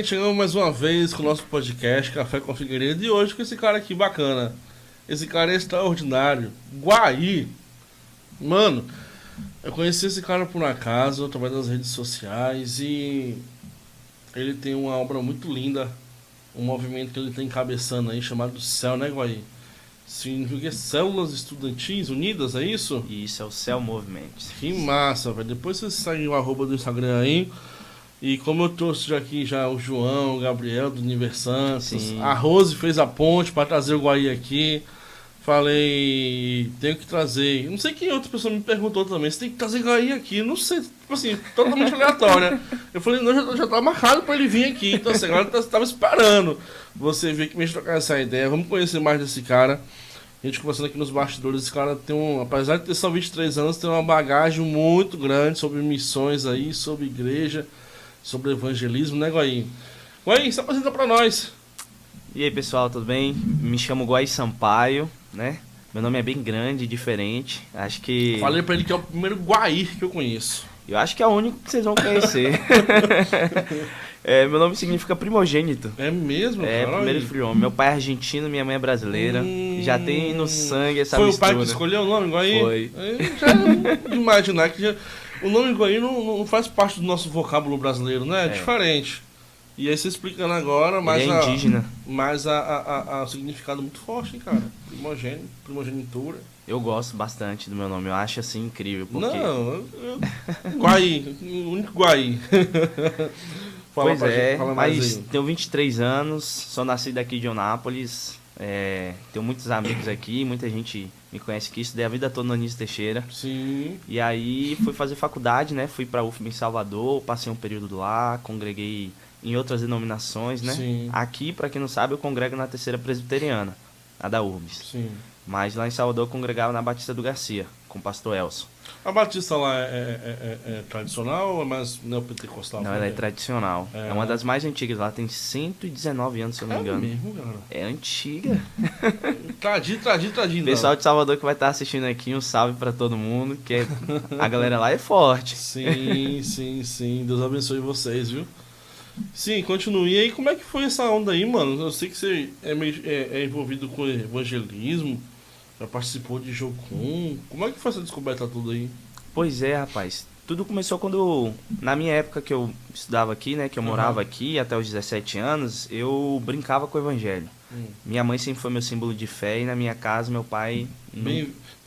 gente, chegamos mais uma vez com o nosso podcast Café com Figueiredo e hoje com esse cara aqui bacana. Esse cara é extraordinário. Guaí. Mano, eu conheci esse cara por acaso, através das redes sociais e ele tem uma obra muito linda, um movimento que ele está encabeçando aí chamado Céu, né, Guaí? Significa Células Estudantis Unidas, é isso? Isso, é o Cell Movement. Que massa, velho. Depois você segue o arroba do Instagram aí. E como eu trouxe aqui já o João, o Gabriel do Universantos, Sim. a Rose fez a ponte para trazer o Guaí aqui. Falei, tenho que trazer. Não sei quem outra pessoa me perguntou também, você tem que trazer Guaí aqui. Não sei, tipo assim, totalmente aleatória. Eu falei, não, já tá marcado para ele vir aqui. Então assim, agora tava esperando você vir aqui me trocar essa ideia. Vamos conhecer mais desse cara. A gente conversando aqui nos bastidores, esse cara tem apesar de ter só 23 anos, tem uma bagagem muito grande sobre missões aí, sobre igreja, sobre evangelismo, né, Guaí? Guaí, se apresenta pra nós. E aí, pessoal, tudo bem? Me chamo Guaí Sampaio, né? Meu nome é bem grande e diferente. Acho que... Falei pra ele que é o primeiro Guaí que eu conheço. Eu acho que é o único que vocês vão conhecer. Meu nome significa primogênito. É mesmo, cara? Primeiro filho homem. Meu pai é argentino, minha mãe é brasileira. Já tem no sangue essa Foi mistura. Foi o pai que escolheu o nome, Guaí? Foi. Eu já imaginar que o nome Guaí não faz parte do nosso vocábulo brasileiro, né? É diferente. E aí você explicando agora, mas ele é indígena. Mas o significado muito forte, hein, cara? Primogenitura. Eu gosto bastante do meu nome, eu acho assim incrível. Porque... Não, Guaí, o único Guaí. Pois é, mas tenho 23 anos, sou nascido aqui de Onápolis, tenho muitos amigos aqui, muita gente me conhece aqui, estudei a vida toda no Anísio Teixeira. Sim. E aí fui fazer faculdade, né? Fui pra UFM em Salvador, passei um período lá, congreguei em outras denominações, né? Sim. Aqui, pra quem não sabe, eu congrego na Terceira Presbiteriana, a da URBS. Sim. Mas lá em Salvador eu congregava na Batista do Garcia, com o pastor Elson. A Batista lá é tradicional ou é mais neopentecostal? Não, ela é tradicional. É uma das mais antigas lá, tem 119 anos, se eu não me engano. É mesmo, cara? É antiga. Tradindo. Pessoal de Salvador que vai estar assistindo aqui, um salve pra todo mundo, que a galera lá é forte. Sim. Deus abençoe vocês, viu? Sim, continue. E aí, como é que foi essa onda aí, mano? Eu sei que você é envolvido com evangelismo, já participou de Jocum. Como é que foi essa descoberta toda aí? Pois é, rapaz. Tudo começou quando, na minha época que eu estudava aqui, né, que eu morava aqui até os 17 anos, eu brincava com o evangelho. Minha mãe sempre foi meu símbolo de fé e na minha casa meu pai...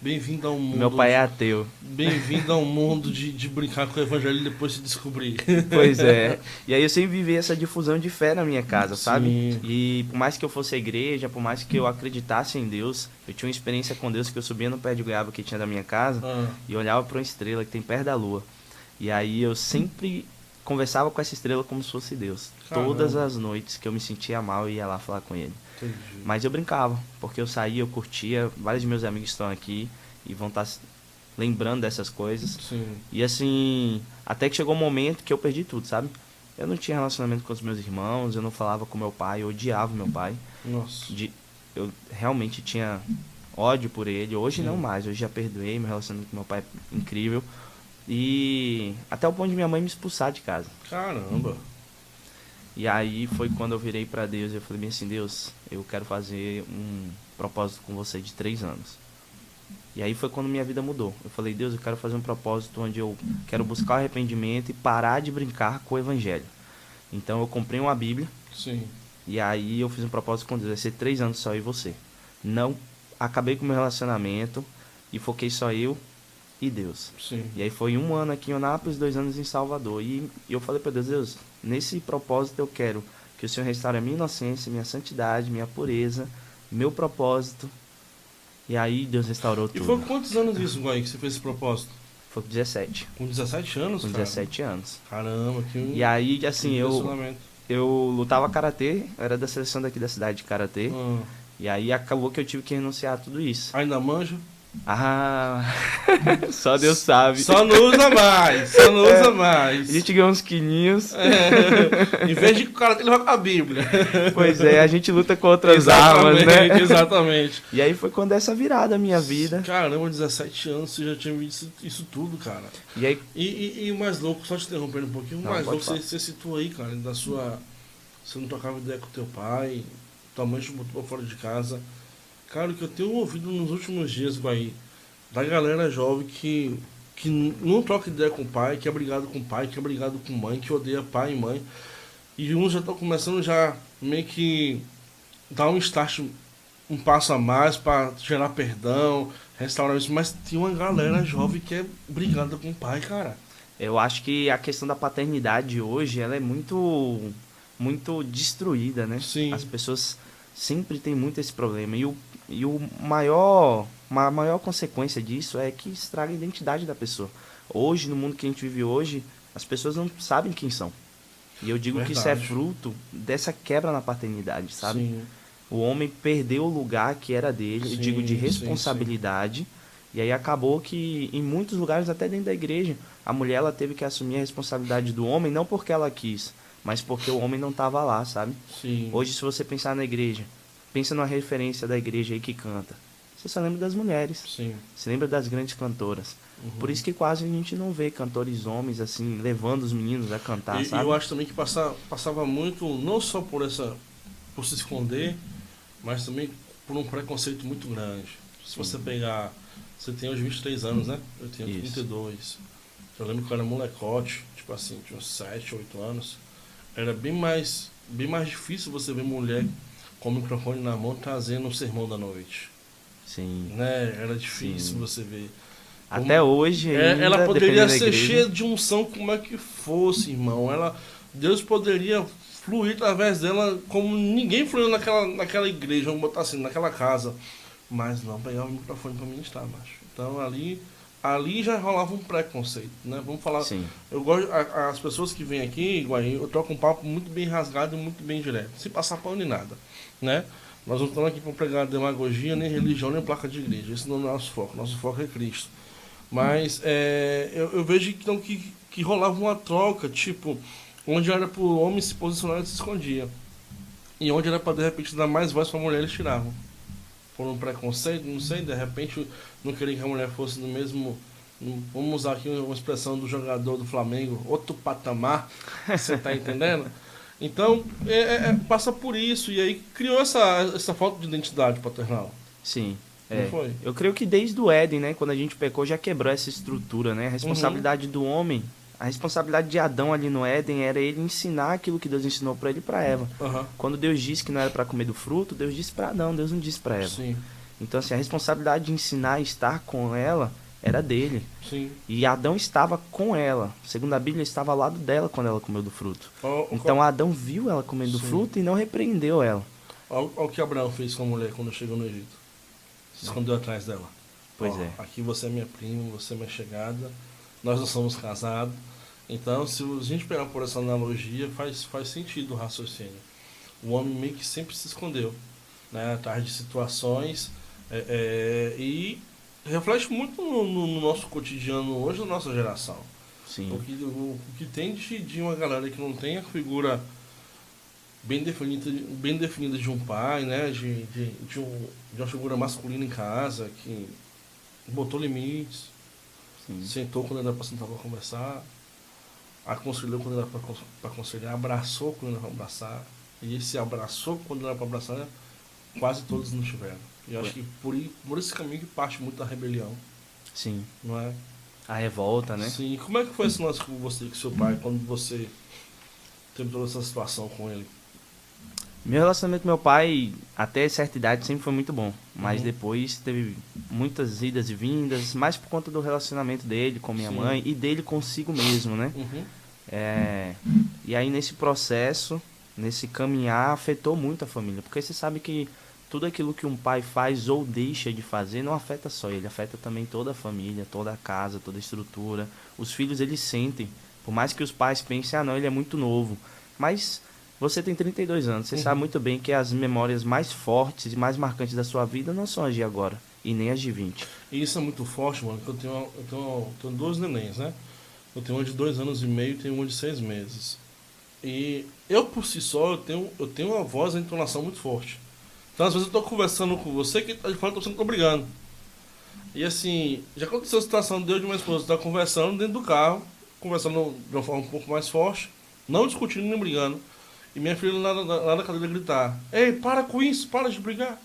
Bem-vindo ao mundo. Meu pai é ateu. Bem-vindo ao mundo de brincar com o evangelho e depois se descobrir. Pois é. E aí eu sempre vivi essa difusão de fé na minha casa, sabe? Sim. E por mais que eu fosse à igreja, por mais que eu acreditasse em Deus, eu tinha uma experiência com Deus que eu subia no pé de goiaba que tinha da minha casa e olhava para uma estrela que tem perto da lua. E aí eu sempre conversava com essa estrela como se fosse Deus. Caramba. Todas as noites que eu me sentia mal, eu ia lá falar com ele. Entendi. Mas eu brincava, porque eu saía, eu curtia, vários de meus amigos estão aqui e vão estar lembrando dessas coisas. Sim. E assim, até que chegou um momento que eu perdi tudo, sabe? Eu não tinha relacionamento com os meus irmãos, eu não falava com meu pai, eu odiava meu pai. Nossa. Eu realmente tinha ódio por ele, hoje não mais, hoje já perdoei, meu relacionamento com meu pai é incrível. E até o ponto de minha mãe me expulsar de casa. Caramba. E aí foi quando eu virei pra Deus e eu falei bem assim, Deus, eu quero fazer um propósito com você de 3 anos. E aí foi quando minha vida mudou. Eu falei, Deus, eu quero fazer um propósito onde eu quero buscar o arrependimento e parar de brincar com o evangelho. Então eu comprei uma Bíblia. Sim. E aí eu fiz um propósito com Deus, vai ser 3 anos só eu e você. Não acabei com o meu relacionamento e foquei só eu e Deus. Sim. E aí foi 1 ano aqui em Onápolis, 2 anos em Salvador. E eu falei para Deus, Deus, nesse propósito eu quero que o Senhor restaure a minha inocência, minha santidade, minha pureza, meu propósito. E aí Deus restaurou tudo. E foi com quantos anos isso, Guaí, que você fez esse propósito? Foi com 17. Com 17 anos, Com cara? 17 anos. Caramba, que E aí, assim, eu lutava karatê, eu era da seleção daqui da cidade de karatê. E aí acabou que eu tive que renunciar a tudo isso. Ainda manjo? Ah, só Deus sabe. Só não usa mais, só não usa mais. A gente ganhou uns quilinhos. Em vez de o cara ele vai com a Bíblia. Pois é, a gente luta com outras armas, né? Exatamente. E aí foi quando essa virada a minha vida. Caramba, 17 anos, você já tinha visto isso tudo, cara. E aí... E o mais louco, só te interrompendo um pouquinho, o mais louco, você citou aí, cara, da sua você não trocava ideia com teu pai, tua mãe te botou pra fora de casa. Cara, o que eu tenho ouvido nos últimos dias, Guaí, da galera jovem que não troca ideia com o pai, que é brigado com o pai, que é brigado com mãe, que odeia pai e mãe. E uns já estão começando já meio que dar um start, um passo a mais para gerar perdão, restaurar isso. Mas tem uma galera jovem que é brigada com o pai, cara. Eu acho que a questão da paternidade hoje, ela é muito destruída, né? Sim. As pessoas sempre têm muito esse problema. A maior consequência disso é que estraga a identidade da pessoa. Hoje, no mundo que a gente vive hoje, as pessoas não sabem quem são. E eu digo que isso é Verdade. fruto dessa quebra na paternidade, sabe? Sim, O homem perdeu o lugar que era dele, eu digo de sim, responsabilidade. E aí acabou que em muitos lugares, até dentro da igreja, a mulher ela teve que assumir a responsabilidade do homem, não porque ela quis, mas porque o homem não estava lá, sabe? sim, Hoje, se você pensar na igreja, pensa numa referência da igreja aí que canta. Você só lembra das mulheres, sim. você lembra das grandes cantoras. Por isso que quase a gente não vê cantores homens assim, levando os meninos a cantar, E sabe? eu acho também que passava muito, não só por se esconder, mas também por um preconceito muito grande. Se você pegar, você tem hoje 23 anos, né? Eu tenho Isso. 32. Eu lembro que eu era molecote, tipo assim, tinha uns 7, 8 anos. Era bem mais difícil você ver mulher com o microfone na mão trazendo o sermão da noite, Sim. né? Era difícil Sim. você ver. Até hoje ainda, Ela poderia dependendo da ser igreja. cheia de unção como é que fosse, irmão. Deus poderia fluir através dela como ninguém fluiu naquela igreja, vamos botar assim, naquela casa. Mas não pegava o microfone para ministrar, macho. Então ali já rolava um preconceito, né? Vamos falar. Sim. Eu gosto, as pessoas que vêm aqui, Guaí, eu troco um papo muito bem rasgado e muito bem direto, sem passar pano nem nada, né? Nós não estamos aqui para pregar demagogia, nem religião, nem placa de igreja. Esse não é o nosso foco. Nosso foco é Cristo. Mas eu vejo então, que rolava uma troca, tipo, onde era pro homem se posicionar, ele se escondia. E onde era para de repente dar mais voz para a mulher, eles tiravam. Por um preconceito, não sei, de repente não queria que a mulher fosse no mesmo. Vamos usar aqui uma expressão do jogador do Flamengo, outro patamar, você tá entendendo? Então, passa por isso, e aí criou essa falta de identidade paternal. Sim. Não foi? Eu creio que desde o Éden, né, quando a gente pecou, já quebrou essa estrutura, né? A responsabilidade do homem, a responsabilidade de Adão ali no Éden era ele ensinar aquilo que Deus ensinou para ele e para Eva. Aham. Quando Deus disse que não era para comer do fruto, Deus disse para Adão, Deus não disse para Eva. Sim, Então, assim, a responsabilidade de ensinar e estar com ela era dele. sim. E Adão estava com ela. Segundo a Bíblia, estava ao lado dela quando ela comeu do fruto. Ó, Então Adão viu ela comendo do Sim. fruto e não repreendeu ela. Olha o que Abraão fez com a mulher quando chegou no Egito. Se escondeu atrás dela. Pois Ó, é. Aqui você é minha prima, você é minha chegada, nós não somos casados. Então, se a gente pegar por essa analogia, faz sentido o raciocínio. O homem meio que sempre se escondeu, né, atrás de situações, e reflete muito no nosso cotidiano hoje, da nossa geração. Sim. O que tem de uma galera que não tem a figura bem definida de um pai, né? De uma figura masculina em casa, que botou limites, Sim. sentou quando era para sentar para conversar, aconselhou quando era para aconselhar, abraçou quando era para abraçar. E esse abraçou quando era para abraçar, quase todos não tiveram. E eu acho que por esse caminho que parte muito da rebelião, Sim. não é? A revolta, né? Sim. E como é que foi esse lance com você e com seu pai, quando você teve toda essa situação com ele? Meu relacionamento com meu pai, até certa idade, sempre foi muito bom. Mas Uhum. depois teve muitas idas e vindas, mais por conta do relacionamento dele com minha Sim. mãe e dele consigo mesmo, né? Uhum. E aí nesse processo, nesse caminhar, afetou muito a família. Porque você sabe que tudo aquilo que um pai faz ou deixa de fazer não afeta só ele, afeta também toda a família, toda a casa, toda a estrutura. Os filhos, eles sentem. Por mais que os pais pensem, não, ele é muito novo. Mas você tem 32 anos, você sabe muito bem que as memórias mais fortes e mais marcantes da sua vida não são as de agora, e nem as de 20. E isso é muito forte, mano, que eu tenho duas nenéns, né? Eu tenho uma de 2 anos e meio e tenho uma de 6 meses. E eu, por si só, eu tenho uma voz e entonação muito forte. Então, às vezes eu tô conversando com você que tá de fora, tô brigando. E assim, já aconteceu a situação de eu e de minha esposa estar conversando dentro do carro, conversando de uma forma um pouco mais forte, não discutindo nem brigando. e minha filha lá na cadeira gritar: Ei, para com isso, para de brigar.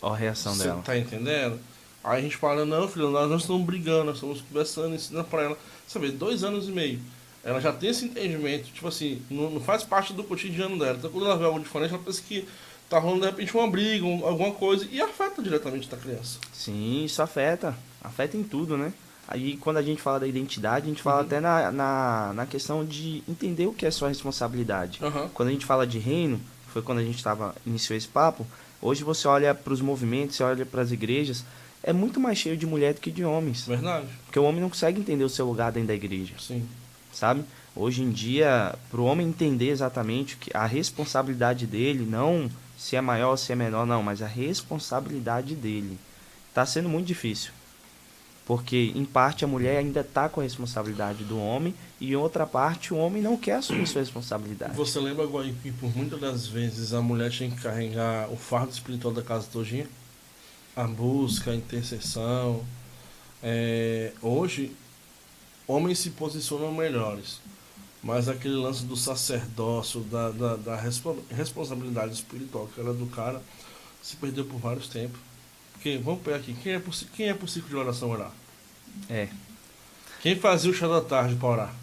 Ó a reação Você dela. tá entendendo? Aí a gente fala: Não, filha, nós não estamos brigando, nós estamos conversando, ensinando pra ela. Sabe, 2 anos e meio. Ela já tem esse entendimento, tipo assim, não faz parte do cotidiano dela. Então quando ela vê algo diferente, ela pensa que tá rolando de repente uma briga, alguma coisa, e afeta diretamente a criança. Sim, isso afeta. Afeta em tudo, né? Aí quando a gente fala da identidade, a gente fala Uhum. até na questão de entender o que é sua responsabilidade. Aham. Quando a gente fala de reino, foi quando a gente iniciou esse papo, hoje você olha para os movimentos, você olha para as igrejas, é muito mais cheio de mulher do que de homens. Verdade? Porque o homem não consegue entender o seu lugar dentro da igreja, Sim. sabe? Hoje em dia, para o homem entender exatamente que a responsabilidade dele, não se é maior ou se é menor, não, mas a responsabilidade dele, está sendo muito difícil. Porque, em parte, a mulher ainda está com a responsabilidade do homem e, em outra parte, o homem não quer assumir sua responsabilidade. Você lembra agora que por muitas das vezes a mulher tinha que carregar o fardo espiritual da casa todinha? A busca, a intercessão. Hoje, homens se posicionam melhores. Mas aquele lance do sacerdócio, da responsabilidade espiritual que era do cara, se perdeu por vários tempos. Porque, vamos pegar aqui, quem é por ciclo de oração orar? É. Quem fazia o chá da tarde para orar?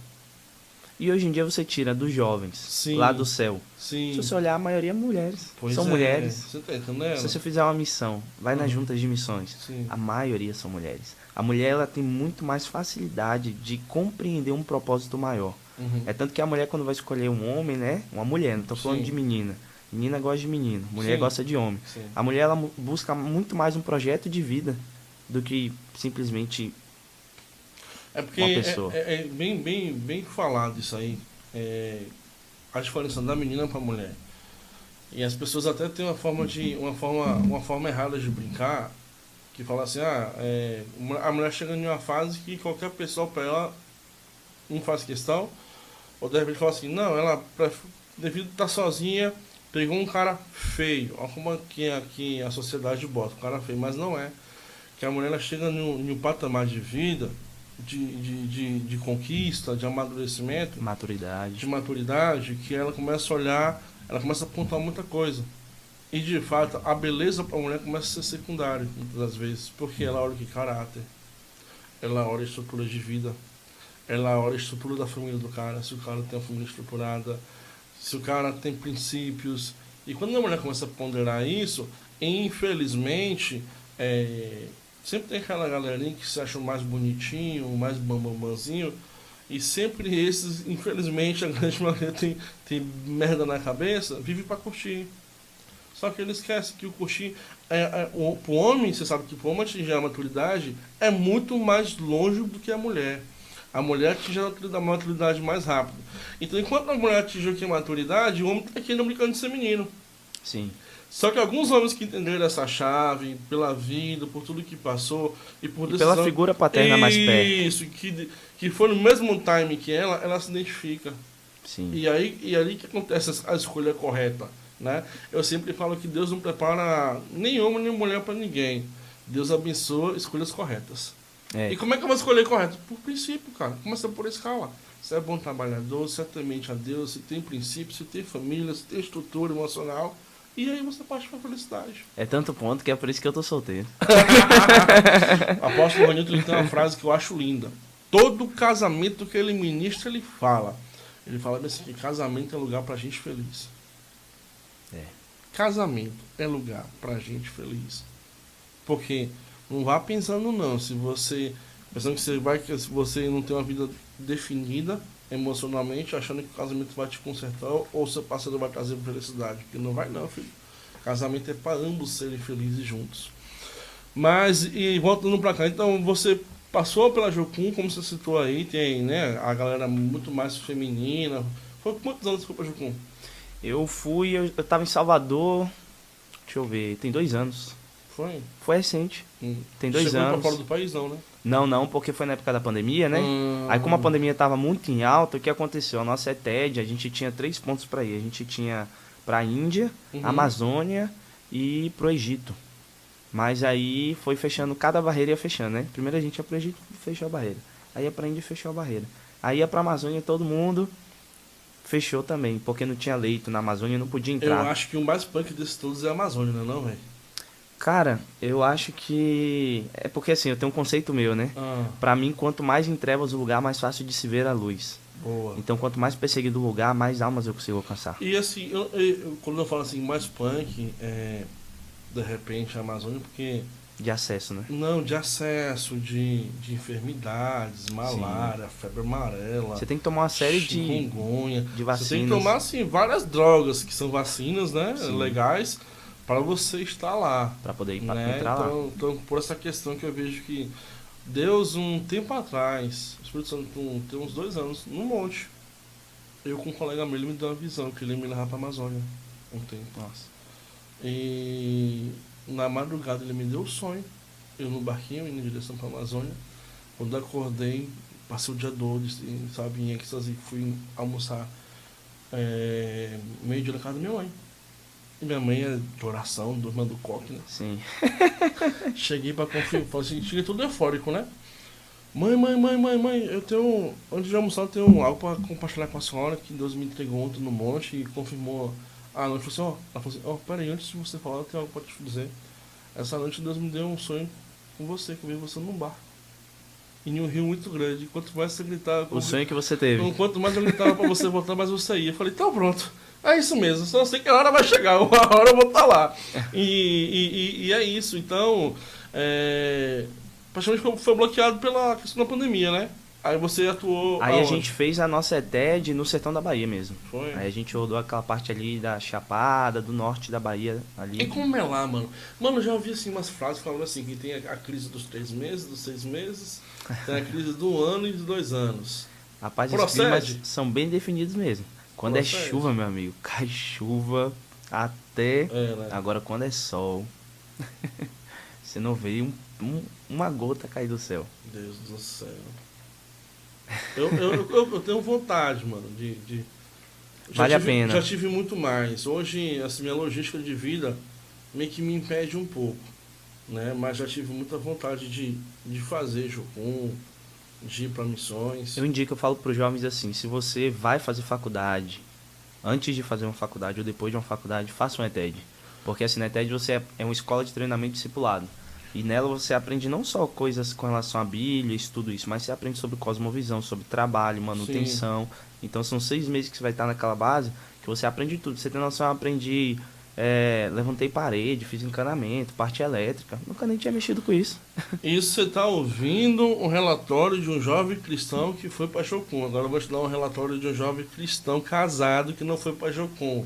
E hoje em dia você tira dos jovens, Sim. lá do céu. Sim. Se você olhar, a maioria é mulheres. Pois São é. mulheres. Você tá entendendo? Se você fizer uma missão, vai nas juntas de missões, Sim. a maioria são mulheres. A mulher ela tem muito mais facilidade de compreender um propósito maior. Uhum. É tanto que a mulher, quando vai escolher um homem, né? Uma mulher, não tô falando Sim. de menina. Menina gosta de menino, mulher Sim. gosta de homem. Sim. A mulher ela busca muito mais um projeto de vida do que simplesmente É porque uma pessoa. é bem falado isso aí. A diferença da menina para a mulher. E as pessoas até têm uma forma errada de brincar, que fala assim: a mulher chega em uma fase que qualquer pessoa para ela não faz questão, ou de repente fala assim: não, ela devido a estar sozinha, pegou um cara feio. Olha como aqui a sociedade bota, um cara feio, mas não é. Que a mulher ela chega em um patamar de vida, de conquista, de amadurecimento, de maturidade, que ela começa a olhar, ela começa a apontar muita coisa. E de fato, a beleza para a mulher começa a ser secundária, muitas das vezes, porque ela olha que caráter, ela olha a estrutura de vida, ela olha a estrutura da família do cara, se o cara tem uma família estruturada, se o cara tem princípios. E quando a mulher começa a ponderar isso, infelizmente, sempre tem aquela galerinha que se acha mais bonitinho, mais bambamãzinho, e sempre esses, infelizmente, a grande maioria tem merda na cabeça, vive pra curtir. Só que ele esquece que o curtir, pro homem, você sabe que pro homem atingir a maturidade, é muito mais longe do que a mulher. A mulher atinge a maturidade mais rápido. Então, enquanto a mulher atingiu aqui a maturidade, o homem tá aqui ainda brincando de ser menino. Sim. Só que alguns homens que entenderam essa chave, pela vida, por tudo que passou, e por decisão... pela figura paterna mais perto. Isso, que foi no mesmo time que ela se identifica. Sim. E ali que acontece a escolha correta, né? Eu sempre falo que Deus não prepara nem homem nem mulher para ninguém. Deus abençoa escolhas corretas. E como é que eu vou escolher correto? Por princípio, cara. Começa por escala. Você é bom trabalhador, você é temente a Deus, você tem princípio, você tem família, você tem estrutura emocional. E aí você parte pra felicidade. É tanto ponto que é por isso que eu tô solteiro. O apóstolo Ronilton ele tem uma frase que eu acho linda. Todo casamento que ele ministra, ele fala. Ele fala assim, que casamento é lugar pra gente feliz. Casamento é lugar pra gente feliz. Porque não vá pensando não, se você pensando que você não tem uma vida definida emocionalmente, achando que o casamento vai te consertar ou seu parceiro vai trazer felicidade, porque não vai não, filho. Casamento é para ambos serem felizes juntos. Mas, e voltando pra cá, então você passou pela Jocum, como você citou aí, tem, né, a galera muito mais feminina. Foi quantos anos você foi pra Jocum? Eu tava em Salvador, deixa eu ver, tem 2 anos. Foi recente. Tem 2 Chegou anos. Pra fora do país não, né? Não, porque foi na época da pandemia, né? Aí como a pandemia tava muito em alta, o que aconteceu? A nossa ETED, a gente tinha 3 pontos para ir. A gente tinha pra Índia, Amazônia e pro Egito. Mas aí foi fechando, cada barreira ia fechando, né? Primeiro a gente ia pro Egito, fechou a barreira. Aí ia pra Índia e fechou a barreira. Aí ia pra Amazônia todo mundo, fechou também, porque não tinha leito na Amazônia, não podia Eu entrar. acho que o mais punk desses todos é a Amazônia, não, velho? Cara, eu acho que... É porque assim, eu tenho um conceito meu, né? Ah, Pra mim, quanto mais em trevas o lugar, mais fácil de se ver a luz. boa. Então, quanto mais perseguido o lugar, mais almas eu consigo alcançar. E assim, quando eu falo assim, mais punk, de repente a Amazônia, porque De acesso, né? não, de acesso, de enfermidades, malária, febre amarela, Você tem que tomar uma série de chikungunya. Você tem que vacinas. tomar assim várias drogas que são vacinas, né, Sim. legais, para você estar lá, Pra poder ir né? entrar lá. Então, por essa questão que eu vejo que Deus, um tempo atrás, o Espírito Santo tem uns 2 anos, num monte, eu com um colega meu, ele me deu uma visão que ele ia me levar para Amazônia um tempo. Nossa. E na madrugada ele me deu o sonho, eu no barquinho indo em direção para a Amazônia. Quando eu acordei, passei o dia todo, sabe, em êxtase, fui almoçar meio-dia na casa da minha mãe. E minha mãe é de oração, do coque, né? Sim. Cheguei pra confirmar, falei assim, cheguei todo eufórico, né? Mãe, eu tenho, antes de almoçar, eu tenho algo pra compartilhar com a senhora, que Deus me entregou ontem no monte e confirmou a noite. Ela falou assim, peraí, antes de você falar, eu tenho algo pra te dizer. Essa noite Deus me deu um sonho com você, que eu vi você num bar. E em um rio muito grande. Quanto mais você gritava... O sonho que você teve. Quanto mais eu gritava pra você voltar, mais você ia. Eu falei, então pronto. É isso mesmo, só sei que a hora vai chegar, uma hora eu vou estar lá. E é isso, então, praticamente foi bloqueado pela questão da pandemia, né? Aí você atuou Aí a aonde? gente fez a nossa ETED no sertão da Bahia mesmo. Foi. Aí a gente rodou aquela parte ali da Chapada, do norte da Bahia ali. E como é lá, mano? Mano, eu já ouvi assim, umas frases falando assim, que tem a crise dos 3 meses, dos 6 meses, tem a crise do ano e de 2 anos. Rapaz, os Procede? climas são bem definidos mesmo. Quando Procede. é chuva, meu amigo, cai chuva até... Né? Agora, quando é sol, você não vê uma gota cair do céu. Deus do céu. Eu tenho vontade, mano, Vale a pena. Já tive muito mais. Hoje, assim, minha logística de vida meio que me impede um pouco, né? Mas já tive muita vontade de fazer Jocum, de ir para missões. Eu falo para os jovens assim, se você vai fazer faculdade, antes de fazer uma faculdade ou depois de uma faculdade, faça um ETED. Porque assim, na ETED você é uma escola de treinamento discipulado. E nela você aprende não só coisas com relação à Bíblia, tudo isso, mas você aprende sobre cosmovisão, sobre trabalho, manutenção. Sim. Então são 6 meses que você vai estar naquela base que você aprende tudo. Você tem noção, eu aprendi, levantei parede, fiz encanamento, parte elétrica. Nunca nem tinha mexido com isso. Isso você está ouvindo um relatório de um jovem cristão que foi para Jocum. Agora eu vou te dar um relatório de um jovem cristão casado que não foi para Jocum.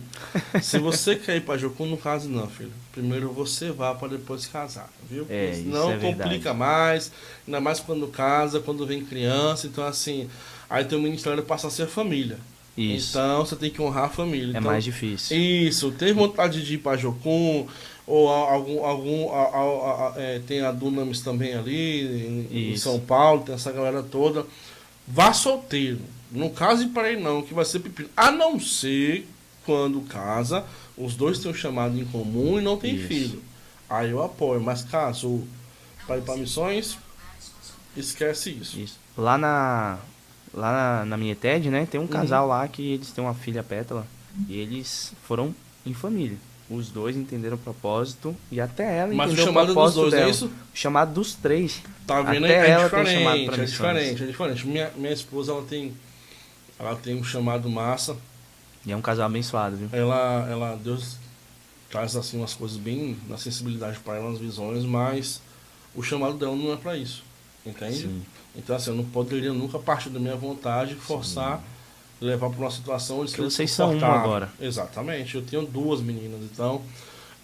Se você quer ir para Jocum, não case não, filho. Primeiro você vá para depois casar, viu? Porque senão complica mais, ainda mais quando casa, quando vem criança. Então assim, aí teu ministério passa a ser família. Isso. Então você tem que honrar a família. É então, mais difícil. Isso, tem vontade de ir para Jocum, ou tem a Dunamis também ali, em São Paulo, tem essa galera toda. Vá solteiro, não case para aí não, que vai ser pepino. A não ser quando casa, os dois têm um chamado em comum e não tem filho. Aí eu apoio, mas caso para ir para missões, esquece isso. Lá na minha ETED, né, tem um casal lá que eles têm uma filha pétala e eles foram em família. Os dois entenderam o propósito e até ela entendeu o propósito dos dois, dela. É isso? O chamado dos 3. Tá vendo? Até É ela diferente, tem chamado pra é diferente. Minha esposa, ela tem um chamado massa. E é um casal abençoado, viu? Deus traz assim umas coisas bem na sensibilidade para ela, nas visões, mas o chamado dela não é para isso, entende? Sim. Então assim, eu não poderia nunca partir da minha vontade forçar, levar para uma situação onde vocês são um agora. Exatamente, eu tenho 2 meninas, então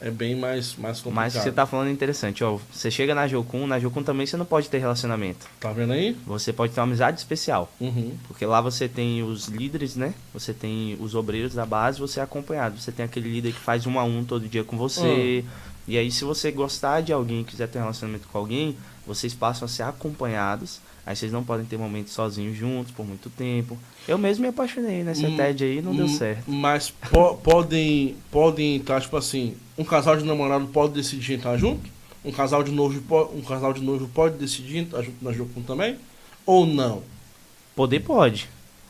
é bem mais complicado. Mas o que você tá falando é interessante, ó. Você chega na Jocum também você não pode ter relacionamento. Tá vendo aí? Você pode ter uma amizade especial. Uhum. Porque lá você tem os líderes, né? Você tem os obreiros da base, você é acompanhado. Você tem aquele líder que faz 1 a 1 todo dia com você. E aí, se você gostar de alguém, quiser ter um relacionamento com alguém, vocês passam a ser acompanhados. Aí vocês não podem ter momentos sozinhos juntos por muito tempo. Eu mesmo me apaixonei nessa TED aí, não deu certo. Mas podem entrar, tipo assim, um casal de namorado pode decidir entrar junto? Um casal de noivo pode decidir entrar junto na Jocum também? Ou não? Poder pode.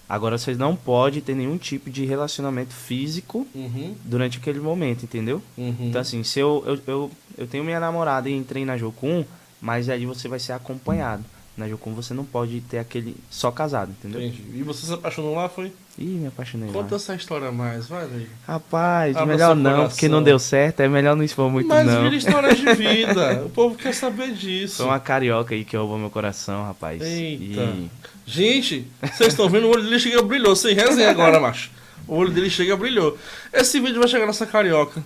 Agora vocês não podem ter nenhum tipo de relacionamento físico Uhum. durante aquele momento, entendeu? Uhum. Então assim, se eu tenho minha namorada e entrei na Jocum, mas aí você vai ser acompanhado. Na Jocum você não pode ter aquele só casado, entendeu? Entendi. E você se apaixonou lá, foi? Ih, me apaixonei Conta lá. essa história mais, vai, velho. Rapaz, Abra melhor seu não, coração. porque não deu certo, é melhor não expor muito Mas não. vira história de vida. O povo quer saber disso. Foi uma carioca aí que roubou meu coração, rapaz. Eita. E Gente, vocês estão vendo, o olho dele chega brilhou. Sem resenha agora, macho. O olho dele chega brilhou. Esse vídeo vai chegar nessa carioca.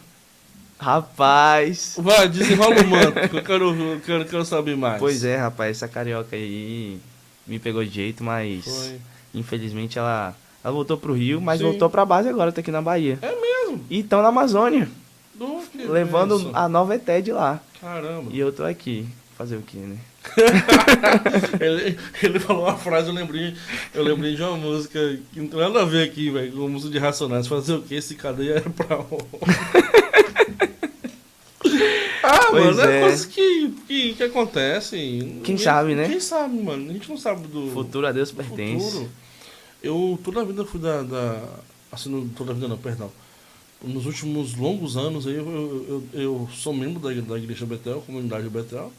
rapaz, Vai, desenrola o manto, que eu quero saber mais. pois é, rapaz, essa carioca aí me pegou de jeito, mas Foi. infelizmente ela voltou pro Rio, mas Sim. voltou pra base agora, tá aqui na Bahia. É mesmo? E estão na Amazônia, Que levando bênção. a nova ET de lá. Caramba. E eu tô aqui, fazer o quê, né? ele falou uma frase, eu lembrei de uma música que não tem nada a ver aqui, velho, com música de Racionais. Fazer o que? Esse cadeia era pra onde? Pois mano, é é. coisa que acontece. Quem sabe, né? Quem sabe, mano? A gente não sabe do Futuro a Deus pertence. futuro. Eu toda a vida fui assim, toda a vida não, perdão. Nos últimos longos anos aí, eu sou membro da igreja Betel, comunidade Betel.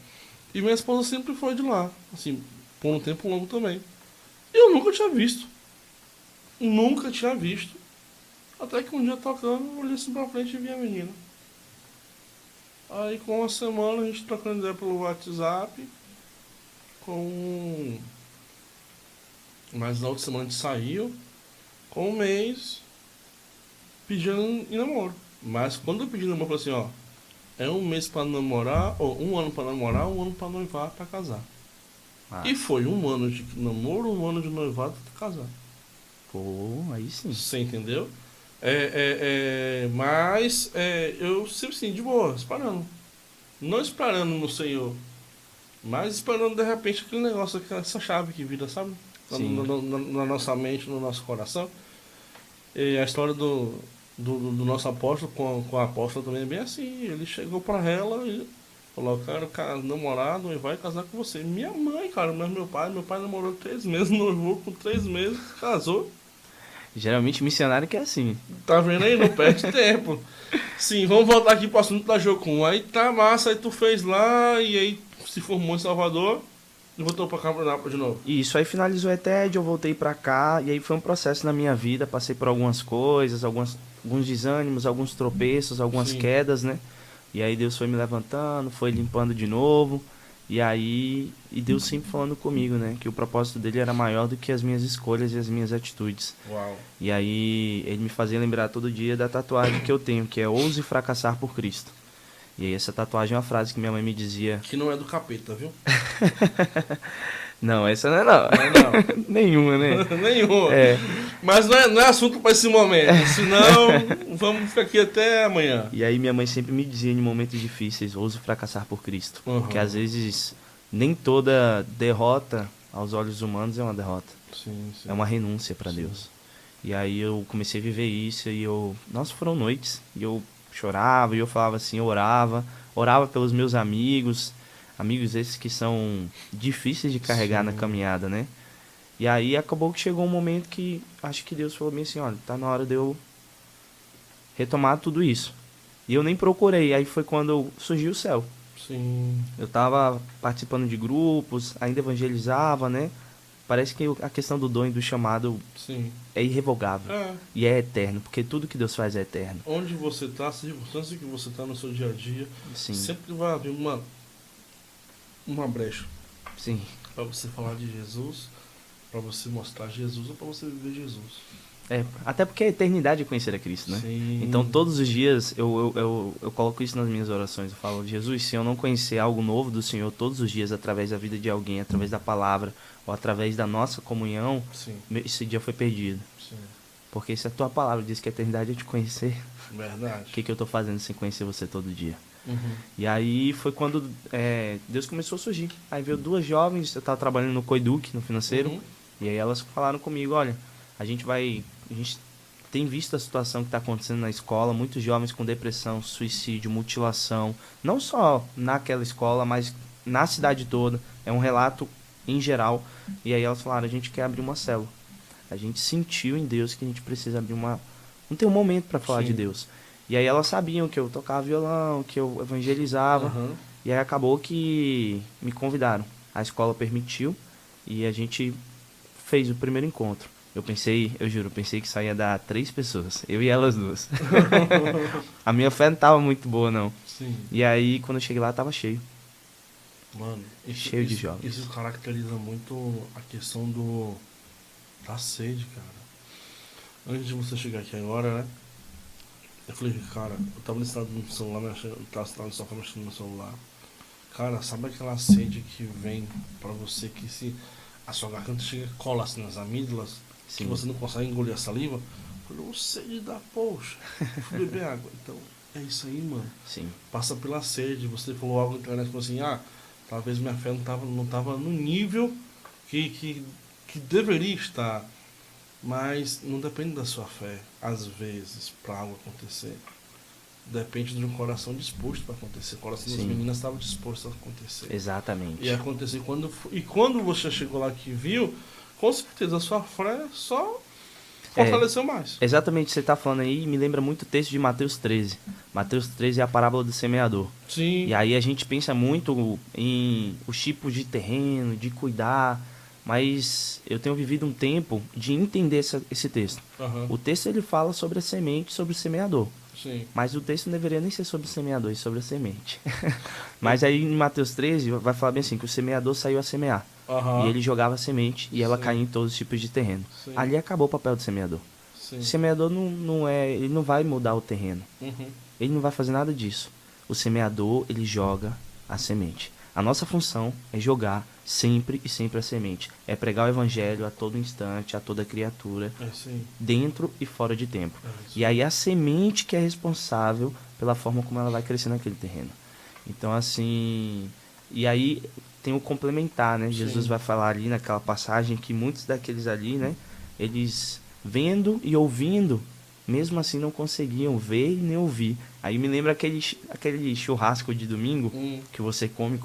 E minha esposa sempre foi de lá, assim, por um tempo longo também. E eu nunca tinha visto. Nunca tinha visto. Até que um dia tocando, eu olhei assim pra frente e vi a menina. Aí com uma semana a gente trocando ideia pelo WhatsApp. Mas na outra semana a gente saiu. Com um mês pedindo em namoro. Mas quando eu pedi namoro, eu falei assim, ó. É um mês pra namorar, ou um ano pra namorar, um ano pra noivar, pra casar. Ah, E foi um ano de namoro, um ano de noivado pra casar. pô, aí sim. Você entendeu? Mas eu sempre assim, de boa, esperando. Não esperando no Senhor, mas esperando de repente aquele negócio, essa chave que vira, sabe? Sim. Na nossa mente, no nosso coração. E a história do nosso apóstolo com a apóstola também é bem assim. Ele chegou pra ela e falou, eu quero namorar, noivar e casar com você. Minha mãe, cara, mas meu pai namorou 3 meses, noivou com 3 meses, casou. Geralmente missionário que é assim. Tá vendo aí? Não perde tempo. Sim, vamos voltar aqui pro assunto da Jocum. Aí tá massa, aí tu fez lá e aí se formou em Salvador e voltou pra Campinápolis de novo. E isso aí finalizou a ETED, eu voltei pra cá, e aí foi um processo na minha vida, passei por algumas coisas, alguns desânimos, alguns tropeços, algumas Sim. quedas, né? E aí Deus foi me levantando, foi limpando de novo, e Deus sempre falando comigo, né? Que o propósito dele era maior do que as minhas escolhas e as minhas atitudes. Uau. E aí ele me fazia lembrar todo dia da tatuagem que eu tenho, que é ouse fracassar por Cristo. E aí essa tatuagem é uma frase que minha mãe me dizia... Que não é do capeta, viu? Não, essa não é não. Não. Nenhuma, né? Nenhum. É. Mas não é assunto pra esse momento. Senão, vamos ficar aqui até amanhã. E aí minha mãe sempre me dizia em momentos difíceis, ouse fracassar por Cristo. Uhum. Porque às vezes nem toda derrota aos olhos humanos é uma derrota. Sim, sim. É uma renúncia para Sim. Deus. E aí eu comecei a viver isso e nossa, foram noites. E eu chorava e eu falava assim, eu orava pelos meus amigos esses que são difíceis de carregar Sim. na caminhada, né? E aí acabou que chegou um momento que acho que Deus falou bem assim, olha, tá na hora de eu retomar tudo isso. E eu nem procurei, aí foi quando surgiu o céu. Sim. Eu tava participando de grupos, ainda evangelizava, né? Parece que a questão do dom e do chamado Sim. é irrevogável e é eterno, porque tudo que Deus faz é eterno. Onde você tá, a circunstância que você tá no seu dia a dia, Sim, sempre vai haver uma brecha sim, para você falar de Jesus, para você mostrar Jesus ou para você viver Jesus. até porque a eternidade é conhecer a Cristo, né? Sim. Então todos os dias eu coloco isso nas minhas orações. Eu falo, Jesus, se eu não conhecer algo novo do Senhor todos os dias, através da vida de alguém, através da palavra, ou através da nossa comunhão, Sim. esse dia foi perdido. Sim. Porque se a tua palavra diz que a eternidade é te conhecer, Verdade. o que eu tô fazendo sem conhecer você todo dia? Uhum. E aí foi quando Deus começou a surgir. Aí veio 2 jovens, eu tava trabalhando no Coeduc, no financeiro, Uhum. e aí elas falaram comigo, olha, a gente tem visto a situação que está acontecendo na escola, muitos jovens com depressão, suicídio, mutilação, não só naquela escola, mas na cidade toda, é um relato em geral. E aí elas falaram, a gente quer abrir uma célula. A gente sentiu em Deus que a gente precisa abrir não tem um momento para falar Sim. de Deus. E aí elas sabiam que eu tocava violão, que eu evangelizava. Aham. E aí acabou que me convidaram. A escola permitiu e a gente fez o primeiro encontro. Eu juro, pensei que só ia dar 3 pessoas, eu e elas duas. A minha fé não tava muito boa, não. Sim. E aí, quando eu cheguei lá, tava cheio. Mano, Cheio de jovens. Isso caracteriza muito a questão da sede, cara. Antes de você chegar aqui agora, né? Eu falei, cara, eu tava listado no celular, eu tava sentado no sofá mexendo no celular. Cara, sabe aquela sede que vem pra você que se a sua garganta chega a colar assim nas amígdalas, que Sim. você não consegue engolir a saliva? Eu falei, sede da poxa, fui beber água. Então, é isso aí, mano. Sim. Passa pela sede. Você falou algo na internet, falou assim, talvez minha fé não tava no nível que deveria estar. Mas não depende da sua fé, às vezes, para algo acontecer. Depende de um coração disposto para acontecer. O coração das Sim. meninas estava disposto a acontecer. Exatamente. E acontecer quando você chegou lá que viu, com certeza a sua fé só fortaleceu mais. Exatamente, você tá falando aí, me lembra muito o texto de Mateus 13. Mateus 13 é a parábola do semeador. Sim. E aí a gente pensa muito em os tipos de terreno, de cuidar, mas eu tenho vivido um tempo de entender esse texto. Aham. O texto ele fala sobre a semente, sobre o semeador. Sim. Mas o texto não deveria nem ser sobre o semeador, é sobre a semente. Mas aí em Mateus 13 vai falar bem assim, que o semeador saiu a semear. Aham. E ele jogava a semente e ela Sim. caía em todos os tipos de terreno. Sim. Ali acabou o papel do semeador. Sim. O semeador ele não vai mudar o terreno. Uhum. Ele não vai fazer nada disso. O semeador, ele joga a semente. A nossa função é jogar sempre e sempre a semente. É pregar o evangelho a todo instante, a toda criatura, É sim. dentro e fora de tempo. É isso. E aí a semente que é responsável pela forma como ela vai crescer naquele terreno. Então, assim... E aí tem o complementar, né? Sim. Jesus vai falar ali naquela passagem que muitos daqueles ali, né? Eles vendo e ouvindo, mesmo assim não conseguiam ver e nem ouvir. Aí me lembra aquele churrasco de domingo, que você come,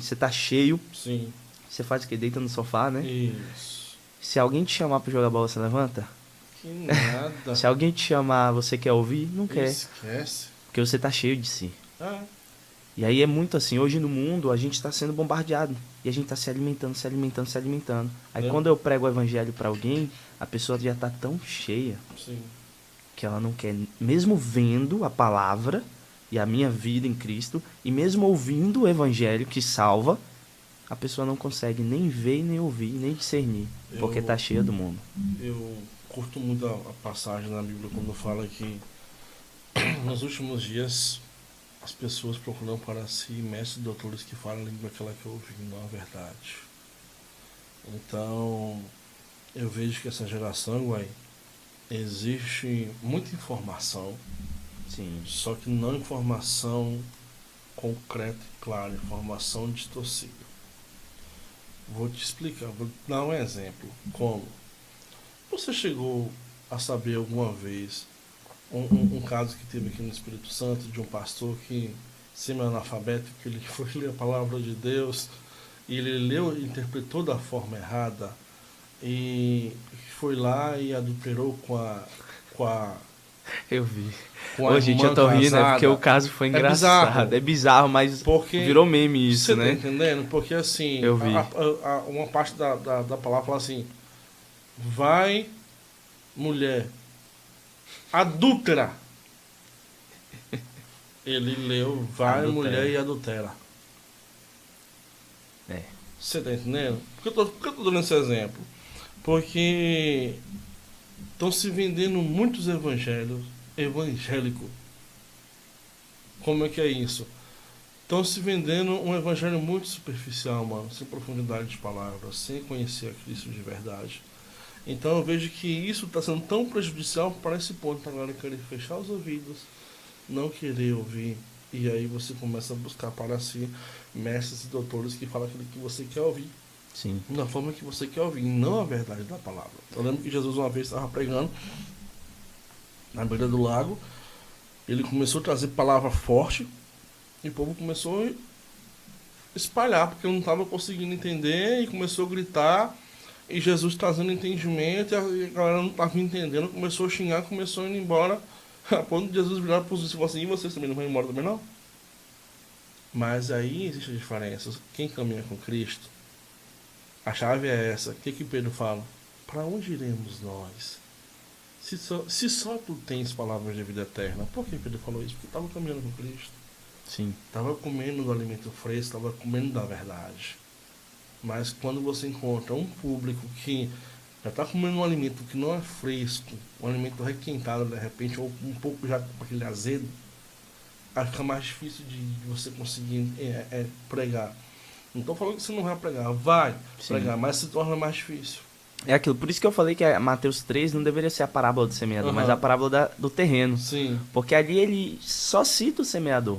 você tá cheio, Sim. você faz o que? Deita no sofá, né? Isso. Se alguém te chamar pra jogar bola, você levanta? Que nada. Se alguém te chamar, você quer ouvir? Não quer. Esquece. Porque você tá cheio de si. Ah, E aí é muito assim, hoje no mundo a gente está sendo bombardeado. E a gente está se alimentando. Aí quando eu prego o evangelho para alguém, a pessoa já tá tão cheia sim. que ela não quer, mesmo vendo a palavra e a minha vida em Cristo, e mesmo ouvindo o evangelho que salva, a pessoa não consegue nem ver, nem ouvir, nem discernir, porque tá cheia do mundo. Eu curto muito a passagem na Bíblia quando fala que nos últimos dias as pessoas procuram para si mestres e doutores que falam a língua aquela que eu ouvi, não a verdade. Então, eu vejo que essa geração, existe muita informação, Sim. só que não informação concreta e clara, informação distorcida. Vou te explicar, vou dar um exemplo. Como? Você chegou a saber alguma vez um caso que teve aqui no Espírito Santo de um pastor que, semi-analfabeto, que ele foi ler a palavra de Deus e ele leu e interpretou da forma errada e foi lá e adulterou com a Eu vi. com a Ô, gente, irmã eu tô rindo, casada. porque o caso foi engraçado. É bizarro, mas Porque virou meme isso, você né? tá entendendo? Porque assim, Eu vi. uma parte da palavra fala assim: vai, mulher, adúltera. Ele leu, vai, Adultera. mulher e adultera. É. Você tá entendendo? Por que eu tô dando esse exemplo? Porque estão se vendendo muitos evangélicos. Como é que é isso? Estão se vendendo um evangelho muito superficial, mano, sem profundidade de palavras, sem conhecer a Cristo de verdade. Então eu vejo que isso está sendo tão prejudicial para esse ponto. Agora querer fechar os ouvidos, não querer ouvir, e aí você começa a buscar para si mestres e doutores que falam aquilo que você quer ouvir, Sim. da forma que você quer ouvir, não a verdade da palavra. Eu lembro que Jesus uma vez estava pregando na beira do lago, ele começou a trazer palavra forte, e o povo começou a espalhar, porque não estava conseguindo entender, e começou a gritar, E Jesus trazendo entendimento, e a galera não estava entendendo, começou a xingar, começou a ir embora. A ponto de Jesus virar para os discípulos e falar assim, e vocês também não vão embora também não? Mas aí existe a diferença. Quem caminha com Cristo, a chave é essa. O que Pedro fala? Para onde iremos nós? Se só tu tens palavras de vida eterna. Por que Pedro falou isso? Porque estava caminhando com Cristo. Sim. Estava comendo do alimento fresco, estava comendo da verdade. Mas quando você encontra um público que já está comendo um alimento que não é fresco, um alimento requentado de repente, ou um pouco já com aquele azedo, aí fica mais difícil de você conseguir pregar. Não estou falando que você não vai pregar, vai pregar, mas se torna mais difícil. É aquilo, por isso que eu falei que Mateus 3 não deveria ser a parábola do semeador, mas a parábola do terreno. Sim. Porque ali ele só cita o semeador,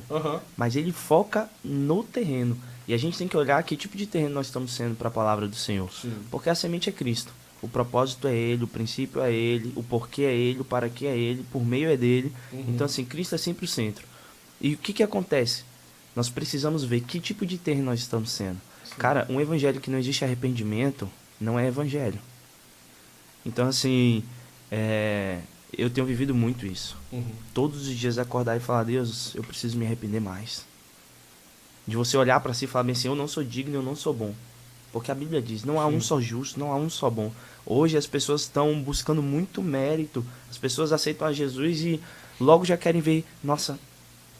mas ele foca no terreno. E a gente tem que olhar que tipo de terreno nós estamos sendo para a palavra do Senhor. Sim. Porque a semente é Cristo. O propósito é Ele, o princípio é Ele, o porquê é Ele, o para que é Ele, por meio é dele. Então assim, Cristo é sempre o centro. E o que acontece? Nós precisamos ver que tipo de terreno nós estamos sendo. Sim. Cara, um evangelho que não existe arrependimento não é evangelho. Então assim, eu tenho vivido muito isso. Todos os dias acordar e falar, Deus, eu preciso me arrepender mais. De você olhar para si e falar bem assim, eu não sou digno, eu não sou bom. Porque a Bíblia diz, não há um só justo, não há um só bom. Hoje as pessoas estão buscando muito mérito. As pessoas aceitam a Jesus e logo já querem ver, nossa,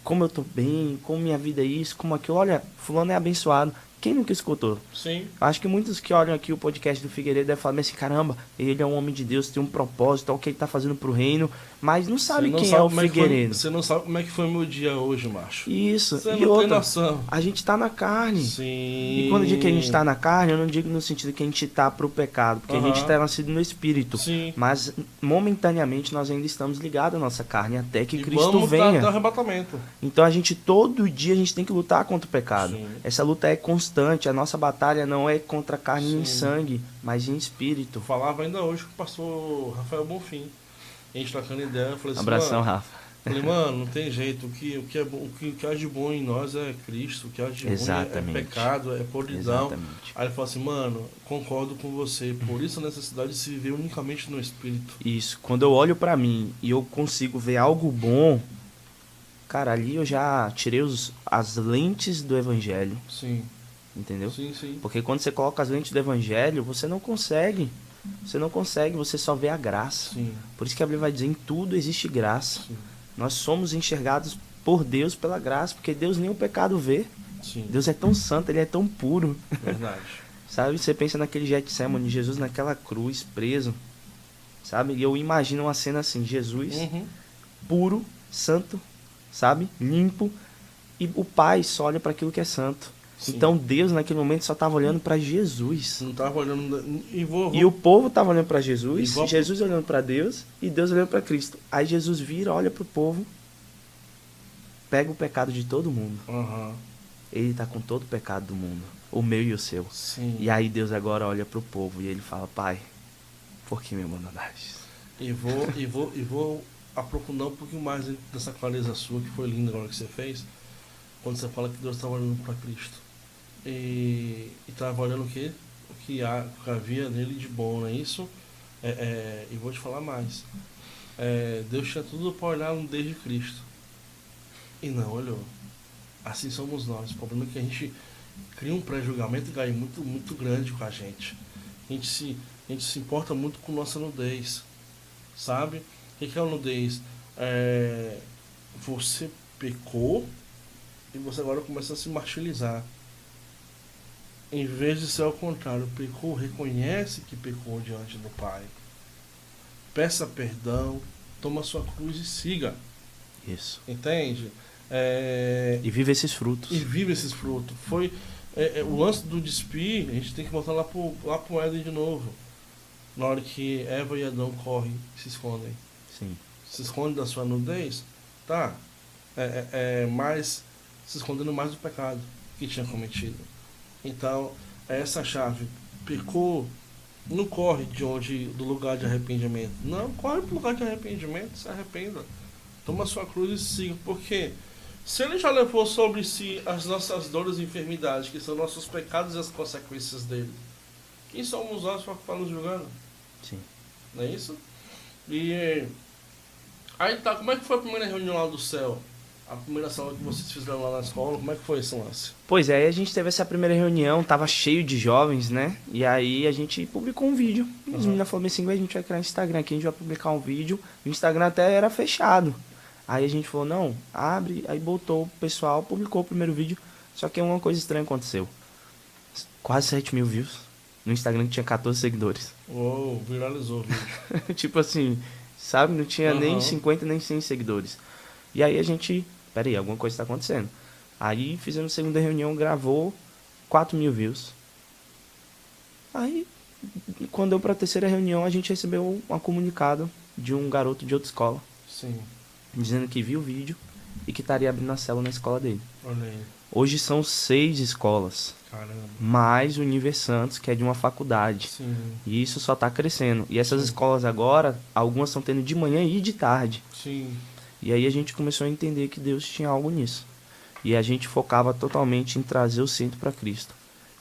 como eu tô bem, como minha vida é isso, como aquilo. Olha, fulano é abençoado. Quem nunca escutou? Sim. Acho que muitos que olham aqui o podcast do Figueiredo devem falar assim, caramba, ele é um homem de Deus, tem um propósito, é o que ele tá fazendo pro reino, mas não sabe quem é o Figueiredo. Você não sabe como é que foi o meu dia hoje, macho. Isso. Você e não outra, tem noção. a gente tá na carne. Sim. E quando eu digo que a gente tá na carne, eu não digo no sentido que a gente tá pro pecado, porque a gente tá nascido no Espírito. Sim. Mas momentaneamente nós ainda estamos ligados à nossa carne, até que Cristo vamos venha. Até o arrebatamento. Então a gente, todo dia, a gente tem que lutar contra o pecado. Sim. Essa luta é constante, a nossa batalha não é contra carne nem sangue, mas em espírito. Eu falava ainda hoje com o pastor Rafael Bonfim. A gente trocando ideia, eu falei assim, Abração, Rafa. Falei, mano, não tem jeito, o que é bom, o que há de bom em nós é Cristo, o que há de ruim é pecado, é podridão. Exatamente. Aí ele falou assim, mano, concordo com você, por isso a necessidade de se viver unicamente no Espírito. Isso, quando eu olho pra mim e eu consigo ver algo bom, cara, ali eu já tirei as lentes do Evangelho. Sim. Entendeu? Sim, sim. Porque quando você coloca as lentes do Evangelho, você não consegue. Você não consegue, você só vê a graça. Sim. Por isso que a Bíblia vai dizer, em tudo existe graça. Sim. Nós somos enxergados por Deus pela graça, porque Deus nem o pecado vê. Sim. Deus é tão santo, Ele é tão puro. Verdade. Sabe, você pensa naquele Getsemane, Jesus naquela cruz, preso. Sabe, e eu imagino uma cena assim, Jesus, puro, santo, sabe, limpo, e o Pai só olha para aquilo que é santo. Sim. Então Deus naquele momento só estava olhando para Jesus. Não estava olhando. E o povo estava olhando para Jesus, Jesus olhando para Deus e Deus olhando para Cristo. Aí Jesus vira, olha para o povo, pega o pecado de todo mundo. Ele está com todo o pecado do mundo, o meu e o seu. Sim. E aí Deus agora olha para o povo e ele fala, Pai, por que me abandonaste? E vou aprofundar um pouquinho mais dessa clareza sua, que foi linda agora que você fez, quando você fala que Deus estava olhando para Cristo. E estava olhando o que havia nele de bom, não é isso? E vou te falar mais. Deus tinha tudo para olhar desde Cristo. E não olhou. Assim somos nós. O problema é que a gente cria um pré-julgamento muito, muito grande com a gente. A gente se importa muito com nossa nudez. Sabe? O que é a nudez? Você pecou e você agora começa a se martirizar. Em vez de ser ao contrário, pecou, reconhece que pecou diante do Pai. Peça perdão, toma sua cruz e siga. Isso. Entende? E vive esses frutos. Foi o lance do despir, a gente tem que voltar lá pro Éden de novo. Na hora que Eva e Adão correm, se escondem. Sim. Se escondem da sua nudez, tá? Mas se escondendo mais do pecado que tinha cometido. Então, essa chave, pecou, não corre do lugar de arrependimento. Não, corre para o lugar de arrependimento, se arrependa. Toma sua cruz e siga. Porque se ele já levou sobre si as nossas dores e enfermidades, que são nossos pecados e as consequências dele, Quem somos nós para nos julgar? Sim. Não é isso? E aí tá, como é que foi a primeira reunião lá do céu? A primeira sala que vocês fizeram lá na escola, como é que foi esse lance? Pois é, aí a gente teve essa primeira reunião, tava cheio de jovens, né? E aí a gente publicou um vídeo. E as meninas falaram assim, a gente vai criar um Instagram aqui, a gente vai publicar um vídeo. O Instagram até era fechado. Aí a gente falou, não, abre, aí botou o pessoal, publicou o primeiro vídeo. Só que uma coisa estranha aconteceu. Quase 7 mil views. No Instagram que tinha 14 seguidores. Uou, viralizou o vídeo. Tipo assim, sabe? Não tinha nem 50, nem 100 seguidores. E aí a gente, peraí, alguma coisa está acontecendo. Aí fizemos a segunda reunião, gravou 4 mil views. Aí, quando deu para a terceira reunião, a gente recebeu um comunicado de um garoto de outra escola. Sim. Dizendo que viu o vídeo e que estaria abrindo a célula na escola dele. Olha aí. Hoje são 6 escolas. Caramba. Mais o Univer Santos, que é de uma faculdade. Sim. E isso só está crescendo. E essas escolas agora, algumas estão tendo de manhã e de tarde. Sim. E aí a gente começou a entender que Deus tinha algo nisso. E a gente focava totalmente em trazer o centro para Cristo.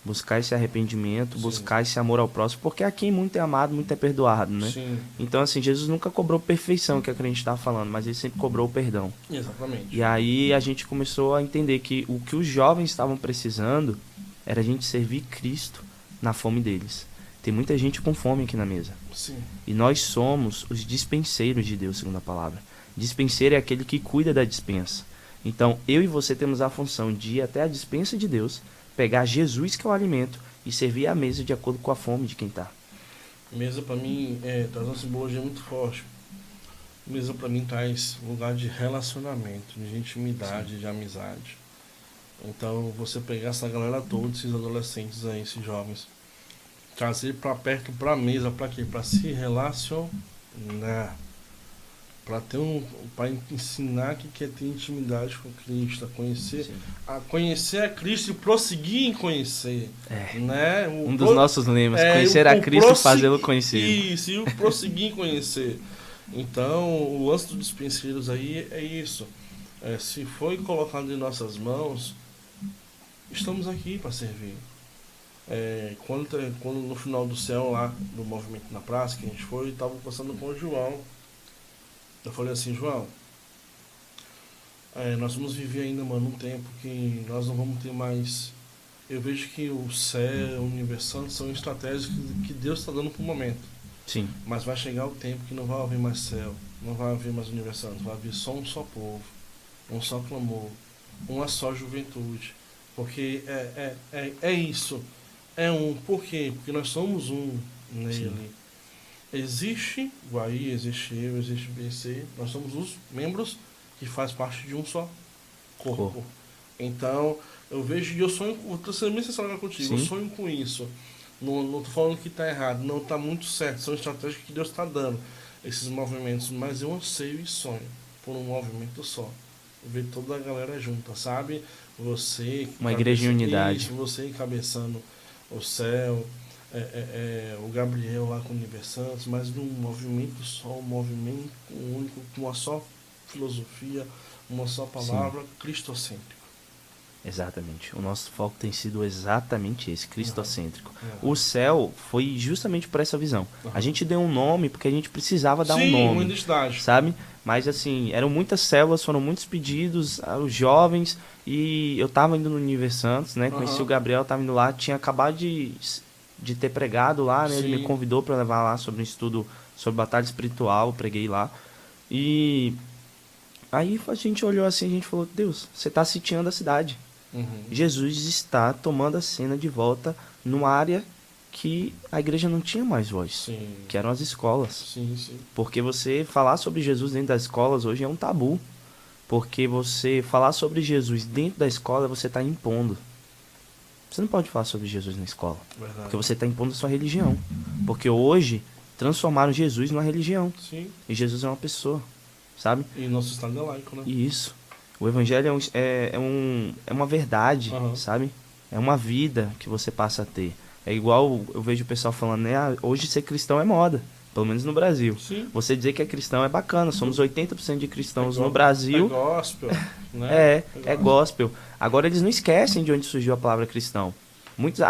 Buscar esse arrependimento, buscar esse amor ao próximo. Porque a quem muito é amado, muito é perdoado, né? Sim. Então, assim, Jesus nunca cobrou perfeição, que é o que a gente estava falando, mas ele sempre cobrou o perdão. Exatamente. E aí a gente começou a entender que o que os jovens estavam precisando era a gente servir Cristo na fome deles. Tem muita gente com fome aqui na mesa. Sim. E nós somos os dispenseiros de Deus, segundo a palavra. Dispenseiro é aquele que cuida da dispensa. Então, eu e você temos a função de ir até a dispensa de Deus, pegar Jesus, que é o alimento, e servir a mesa de acordo com a fome de quem está. Mesa para mim traz uma simbologia muito forte. Mesa para mim traz lugar de relacionamento, de intimidade, de amizade. Então, você pegar essa galera toda, esses adolescentes aí, esses jovens, trazer para perto, para a mesa, para quê? Para se relacionar. Para ensinar que quer ter intimidade com Cristo, a conhecer a Cristo e prosseguir em conhecer. Né? Dos nossos lemas, conhecer a Cristo e fazê-lo conhecer. Isso, e o prosseguir em conhecer. Então, o lance dos dispenseiros aí é isso. Se foi colocado em nossas mãos, estamos aqui para servir. Quando no final do céu lá, do movimento na praça, que a gente foi, estava conversando com o João. Eu falei assim, João, nós vamos viver ainda, mano, um tempo que nós não vamos ter mais... Eu vejo que o céu, o universo são estratégias que Deus está dando para o momento. Sim. Mas vai chegar o tempo que não vai haver mais céu, não vai haver mais universo, vai haver só um só povo, um só clamor, uma só juventude. Porque é isso. Por quê? Porque nós somos um nele. Sim. Existe Guaí, existe eu, existe BC. Nós somos os membros que faz parte de um só corpo. Então, eu vejo e eu sonho, vou ser bem sincero contigo, eu sonho com isso. Não tô falando que está errado, não, está muito certo. São estratégias que Deus está dando, esses movimentos. Mas eu anseio e sonho por um movimento só. Ver toda a galera junta, sabe? Você... Uma igreja em unidade. Isso, você encabeçando o céu... o Gabriel lá com o Univer Santos, mas num movimento só, um movimento único, com uma só filosofia, uma só palavra, cristocêntrico. Exatamente. O nosso foco tem sido exatamente esse, cristocêntrico. O céu foi justamente por essa visão. A gente deu um nome porque a gente precisava dar um nome. Uma identidade. Sabe? Mas assim, eram muitas células, foram muitos pedidos, os jovens, e eu tava indo no Univer Santos, né? Conheci o Gabriel, tava indo lá, tinha acabado de ter pregado lá, né? Ele me convidou para levar lá sobre um estudo sobre batalha espiritual, eu preguei lá. E aí a gente olhou assim, a gente falou, Deus, você está sitiando a cidade. Jesus está tomando a cena de volta numa área que a igreja não tinha mais voz, que eram as escolas. Porque você falar sobre Jesus dentro das escolas hoje é um tabu. Porque você falar sobre Jesus dentro da escola, você está impondo. Você não pode falar sobre Jesus na escola. Verdade. Porque você está impondo a sua religião. Porque hoje transformaram Jesus numa religião. E Jesus é uma pessoa, sabe? E nosso estado é laico, né? Isso. O evangelho é uma verdade, sabe? É uma vida que você passa a ter. É igual eu vejo o pessoal falando, né? Hoje ser cristão é moda. Pelo menos no Brasil. Você dizer que é cristão é bacana. Somos 80% de cristãos no Brasil. É gospel, né? É gospel. Agora eles não esquecem de onde surgiu a palavra cristão. Muitos,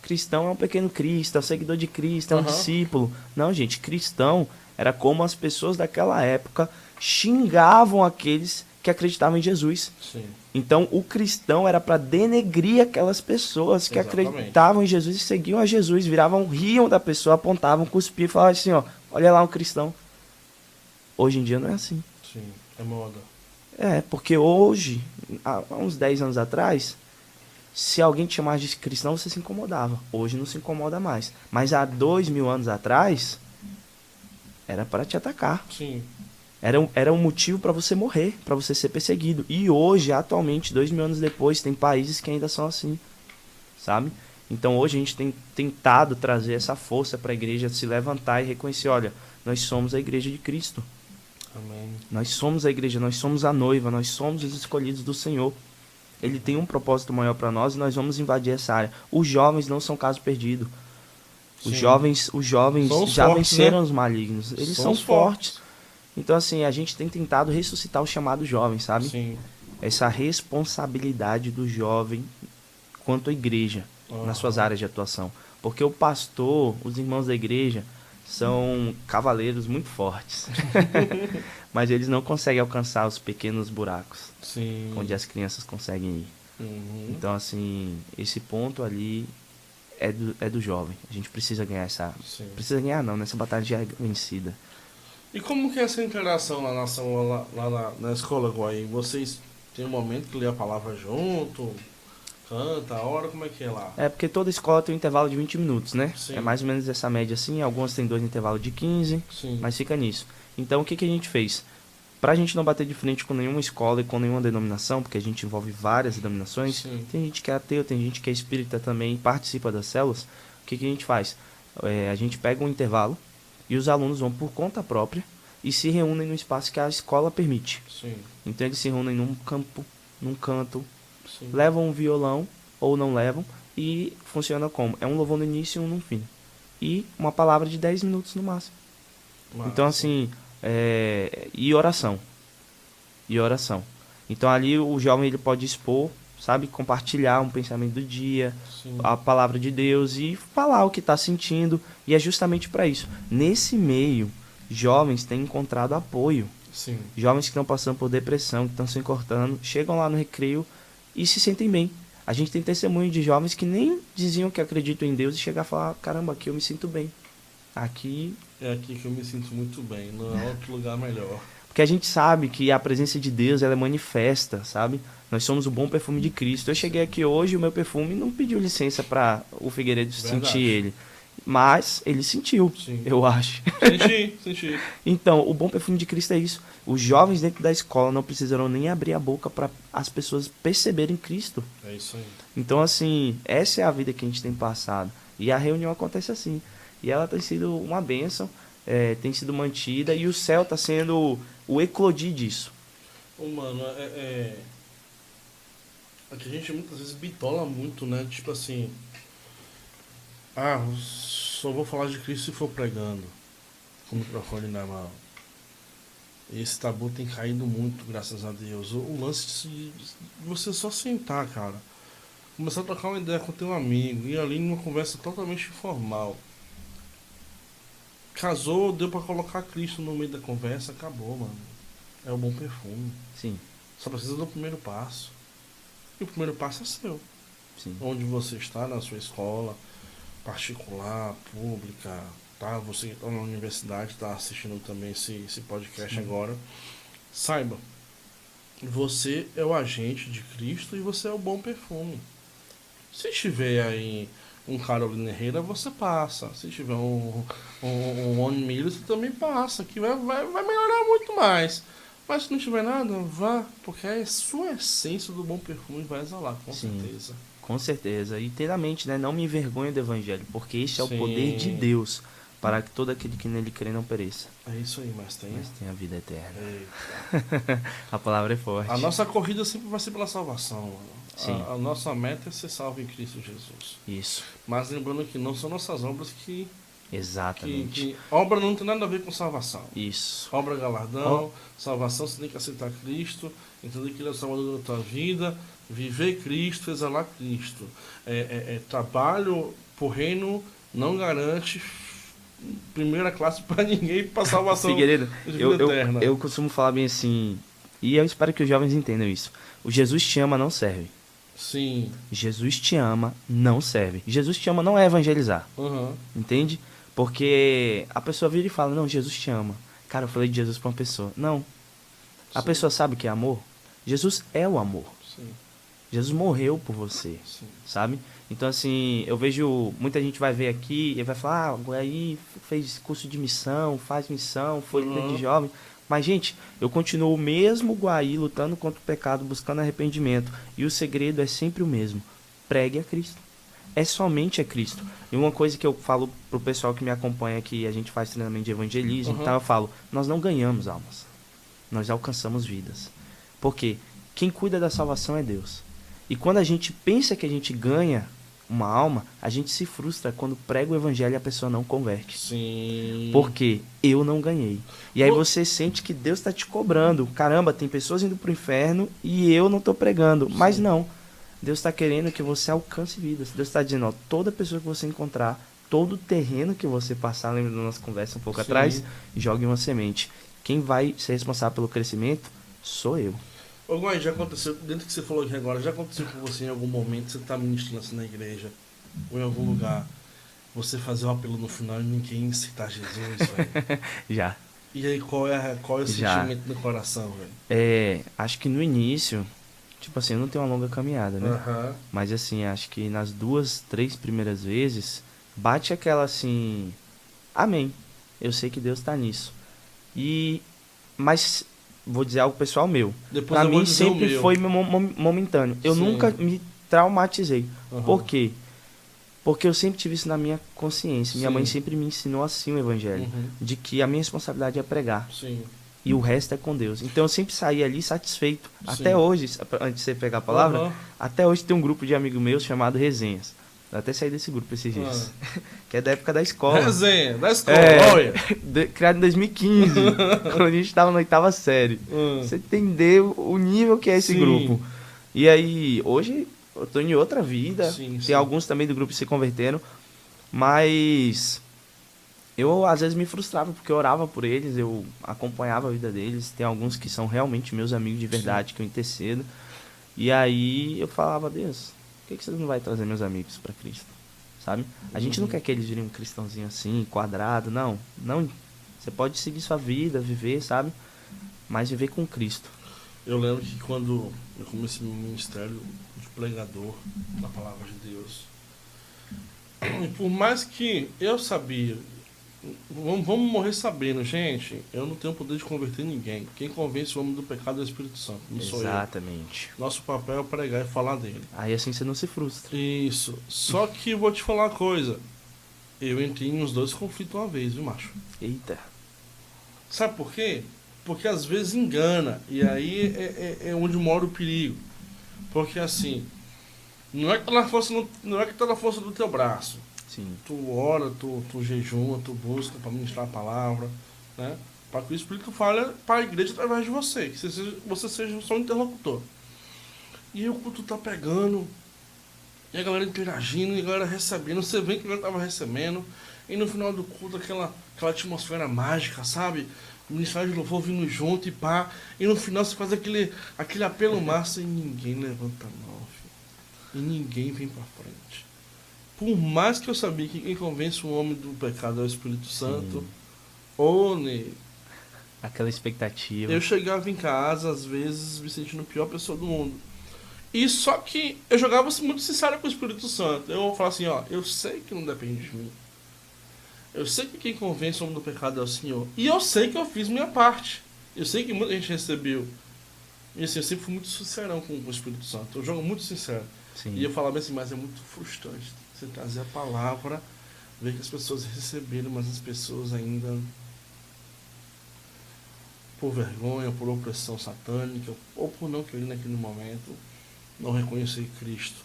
cristão é um pequeno Cristo, é um seguidor de Cristo, é um Aham. discípulo. Não, gente, cristão era como as pessoas daquela época xingavam aqueles que acreditavam em Jesus. Sim. Então, o cristão era para denegrir aquelas pessoas que Exatamente. acreditavam em Jesus e seguiam a Jesus, viravam, riam da pessoa, apontavam, cuspiam e falavam assim, ó, olha lá um cristão. Hoje em dia não é assim. Sim. É moda. É, porque hoje, há uns 10 anos atrás, se alguém te chamasse de cristão, você se incomodava. Hoje não se incomoda mais. Mas há 2000 anos atrás, era para te atacar. Sim. Era um motivo para você morrer, para você ser perseguido. E hoje, atualmente, 2000 anos depois, tem países que ainda são assim, sabe? Então hoje a gente tem tentado trazer essa força para a igreja se levantar e reconhecer, olha, nós somos a igreja de Cristo. Amém. Nós somos a igreja, nós somos a noiva, nós somos os escolhidos do Senhor. Ele tem um propósito maior para nós e nós vamos invadir essa área. Os jovens não são caso perdido. Os Sim. jovens São os já fortes, venceram né? os malignos. Eles São são os fortes. Então, assim, a gente tem tentado ressuscitar o chamado jovem, sabe? Sim. Essa responsabilidade do jovem quanto à igreja, nas suas áreas de atuação. Porque o pastor, os irmãos da igreja, são cavaleiros muito fortes. Mas eles não conseguem alcançar os pequenos buracos Sim. onde as crianças conseguem ir. Uhum. Então, assim, esse ponto ali é do jovem. A gente precisa ganhar essa... Sim. Precisa ganhar não, né? Essa batalha já é vencida. E como que é essa interação lá na escola, Guai? Vocês têm um momento que lê a palavra junto, canta, a hora, como é que é lá? É porque toda escola tem um intervalo de 20 minutos, né? Sim. É mais ou menos essa média assim. Algumas tem 2 intervalos de 15, Sim. mas fica nisso. Então, o que a gente fez? Pra gente não bater de frente com nenhuma escola e com nenhuma denominação, porque a gente envolve várias denominações, Sim. tem gente que é ateu, tem gente que é espírita também, participa das células. O que a gente faz? A gente pega um intervalo e os alunos vão por conta própria e se reúnem no espaço que a escola permite. Sim. Então, eles se reúnem num campo, num canto, Sim. levam um violão ou não levam e funciona como? É um louvor no início e um no fim. E uma palavra de 10 minutos no máximo. Massa. Então, assim, e oração. E oração. Então, ali o jovem ele pode expor, sabe, compartilhar um pensamento do dia, Sim. a palavra de Deus e falar o que está sentindo. E é justamente para isso. Nesse meio, jovens têm encontrado apoio. Sim. Jovens que estão passando por depressão, que estão se encortando, chegam lá no recreio e se sentem bem. A gente tem testemunho de jovens que nem diziam que acreditam em Deus e chegar a falar, caramba, aqui eu me sinto bem. Aqui... É aqui que eu me sinto muito bem, não é outro lugar melhor. Porque a gente sabe que a presença de Deus, ela é manifesta, sabe? Nós somos o bom perfume de Cristo. Eu cheguei aqui hoje, o meu perfume não pediu licença para o Figueiredo Verdade. sentir ele. Mas ele sentiu, Sim. eu acho. Senti. Então, o bom perfume de Cristo é isso. Os jovens dentro da escola não precisarão nem abrir a boca para as pessoas perceberem Cristo. É isso aí. Então, assim, essa é a vida que a gente tem passado. E a reunião acontece assim. E ela tem sido uma bênção, tem sido mantida, e o céu está sendo o eclodir disso. Ô, mano, é que a gente muitas vezes bitola muito, né? Tipo assim, só vou falar de Cristo se for pregando, com o microfone na mão. Esse tabu tem caído muito, graças a Deus. O lance de você só sentar, cara, começar a trocar uma ideia com teu amigo, ir ali numa conversa totalmente informal. Casou, deu pra colocar Cristo no meio da conversa, acabou, mano. É o bom perfume. Sim, Só precisa do primeiro passo. E o primeiro passo é seu. sim. Onde você está, na sua escola, particular, pública, tá? Você que está na universidade, está assistindo também esse podcast agora. Saiba, você é o agente de Cristo e você é o bom perfume. Se tiver aí um Carolina Herrera, você passa. Se tiver um One Milho, você também passa, que vai melhorar muito mais. Mas se não tiver nada, vá, porque a sua essência do bom perfume vai exalar, com Sim. certeza. Com certeza. E inteiramente, né? Não me envergonhe do evangelho, porque este é o Sim. poder de Deus, para que todo aquele que nele crê não pereça, É isso aí, mas tem. mas tenha a vida eterna. Eita. A palavra é forte. A nossa corrida sempre vai ser pela salvação, mano. Sim. A nossa meta é ser salvo em Cristo Jesus. Isso. Mas lembrando que não são nossas obras que Exatamente. obra não tem nada a ver com salvação. Isso. Obra galardão, salvação você tem que aceitar Cristo entender que Ele é o Salvador da tua vida, viver Cristo, exalar Cristo. Trabalho por reino não garante primeira classe para ninguém para salvação Figueiredo, de vida eterna. eu costumo falar bem assim, e eu espero que os jovens entendam isso. O Jesus te ama não serve. Sim. Jesus te ama não serve. Jesus te ama não é evangelizar. Uhum. Entende? Porque a pessoa vira e fala, não, Jesus te ama. Cara, eu falei de Jesus pra uma pessoa. Não. A Sim. pessoa sabe o que é amor? Jesus é o amor. Sim. Jesus morreu por você. Sim. Sabe? Então, assim, eu vejo... Muita gente vai ver aqui e vai falar, ah, o Guaí fez curso de missão, faz missão, foi líder de jovem. Mas, gente, eu continuo o mesmo Guaí lutando contra o pecado, buscando arrependimento. E o segredo é sempre o mesmo. Pregue a Cristo. É somente a Cristo. E uma coisa que eu falo pro pessoal que me acompanha aqui, a gente faz treinamento de evangelismo, então eu falo, nós não ganhamos almas. Nós alcançamos vidas. Porque quem cuida da salvação é Deus. E quando a gente pensa que a gente ganha uma alma, a gente se frustra quando prega o evangelho e a pessoa não converte. Sim. Porque eu não ganhei. E aí você sente que Deus está te cobrando. Caramba, tem pessoas indo pro inferno e eu não tô pregando. Sim. Mas não. Deus está querendo que você alcance vidas. Deus está dizendo, ó, toda pessoa que você encontrar, todo terreno que você passar, lembra da nossa conversa um pouco atrás, jogue uma semente. Quem vai ser responsável pelo crescimento sou eu. Ô Guai, já aconteceu, dentro do que você falou aqui agora, já aconteceu com você em algum momento, você tá ministrando assim na igreja, ou em algum lugar, você fazer o apelo no final e ninguém citar Jesus, velho? Já. E aí, qual é o sentimento do coração, velho? Acho que no início, tipo assim, eu não tenho uma longa caminhada, né? Uhum. Mas assim, acho que nas 2, 3 primeiras vezes, bate aquela assim, amém, eu sei que Deus tá nisso. Mas vou dizer algo pessoal meu. Depois pra mim sempre foi momentâneo. Eu nunca me traumatizei. Por quê? Porque eu sempre tive isso na minha consciência. Minha mãe sempre me ensinou assim o evangelho. De que a minha responsabilidade é pregar. Sim. E o resto é com Deus. Então eu sempre saí ali satisfeito. Sim. Até hoje, antes de você pegar a palavra, até hoje tem um grupo de amigos meus chamado Resenhas. Eu até saí desse grupo esses dias. Que é da época da escola. Resenha, da escola, olha. Criado em 2015, quando a gente estava na 8ª série. Você entendeu o nível que é esse grupo. E aí, hoje, eu tô em outra vida. Tem alguns também do grupo que se converteram. Mas eu, às vezes, me frustrava, porque eu orava por eles, eu acompanhava a vida deles. Tem alguns que são realmente meus amigos de verdade, que eu intercedo. E aí, eu falava, Deus, por que você não vai trazer meus amigos para Cristo? Sabe? A gente não quer que eles virem um cristãozinho assim, quadrado, não. Não. Você pode seguir sua vida, viver, sabe? Mas viver com Cristo. Eu lembro que quando eu comecei meu ministério de pregador da palavra de Deus, e por mais que eu sabia, vamos morrer sabendo, gente, eu não tenho poder de converter ninguém. Quem convence o homem do pecado é o Espírito Santo, não sou eu. Exatamente. Nosso papel é pregar e falar dele. Aí assim você não se frustra. Isso. Só que eu vou te falar uma coisa. Eu entrei nos 2 conflitos uma vez, viu, macho? Eita. Sabe por quê? Porque às vezes engana. E aí é onde mora o perigo. Porque assim, não é que tá na força do teu braço. Sim. Tu ora, tu jejuma, tu busca para ministrar a palavra, né? Para que o Espírito fale para a igreja através de você, que você seja só um interlocutor. E aí o culto tá pegando, e a galera interagindo, e a galera recebendo, você vê que a galera tava recebendo, e no final do culto aquela atmosfera mágica, sabe? O ministério de louvor vindo junto e pá, e no final você faz aquele apelo massa e ninguém levanta a mão, filho. E ninguém vem para frente. Por mais que eu sabia que quem convence o homem do pecado é o Espírito Santo, ou aquela expectativa. Eu chegava em casa, às vezes, me sentindo a pior pessoa do mundo. E só que eu jogava muito sincero com o Espírito Santo. Eu falava assim, ó, eu sei que não depende de mim. Eu sei que quem convence o homem do pecado é o Senhor. E eu sei que eu fiz minha parte. Eu sei que muita gente recebeu. E assim, eu sempre fui muito sincerão com o Espírito Santo. Eu jogo muito sincero. Sim. E eu falava assim, mas é muito frustrante você trazer a palavra, ver que as pessoas receberam, mas as pessoas ainda, por vergonha, por opressão satânica, ou por não querer naquele momento, não reconhecer Cristo.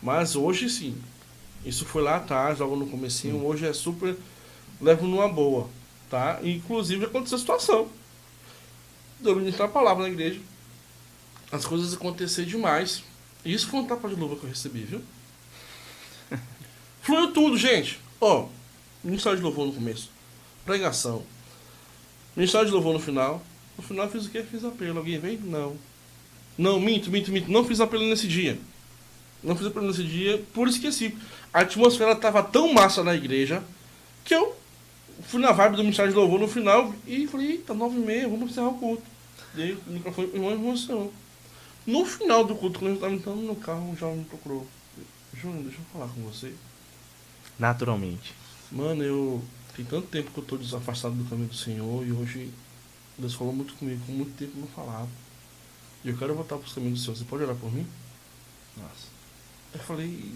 Mas hoje sim, isso foi lá atrás, logo no comecinho, hoje é super, levo numa boa, tá? E, inclusive aconteceu a situação de eu ministrar a palavra na igreja, as coisas acontecer demais. E isso foi um tapa de luva que eu recebi, viu? Fluiu tudo, gente. Ó, ministério de louvor no começo. Pregação. Ministério de louvor no final. No final eu fiz o quê? Fiz apelo. Alguém veio? Não. Não, minto. Não fiz apelo nesse dia. Não fiz apelo nesse dia, por esqueci. A atmosfera tava tão massa na igreja que eu fui na vibe do ministério de louvor no final e falei, eita, 9h30, vamos encerrar o culto. Dei o microfone pro irmão e emocionou. No final do culto, quando eu estava entrando no carro, o jovem me procurou. Júnior, deixa eu falar com você. Naturalmente. Mano, eu tem tanto tempo que eu tô desafastado do caminho do Senhor e hoje Deus falou muito comigo, com muito tempo eu não falava. E eu quero voltar pros caminhos do Senhor. Você pode orar por mim? Nossa. Eu falei,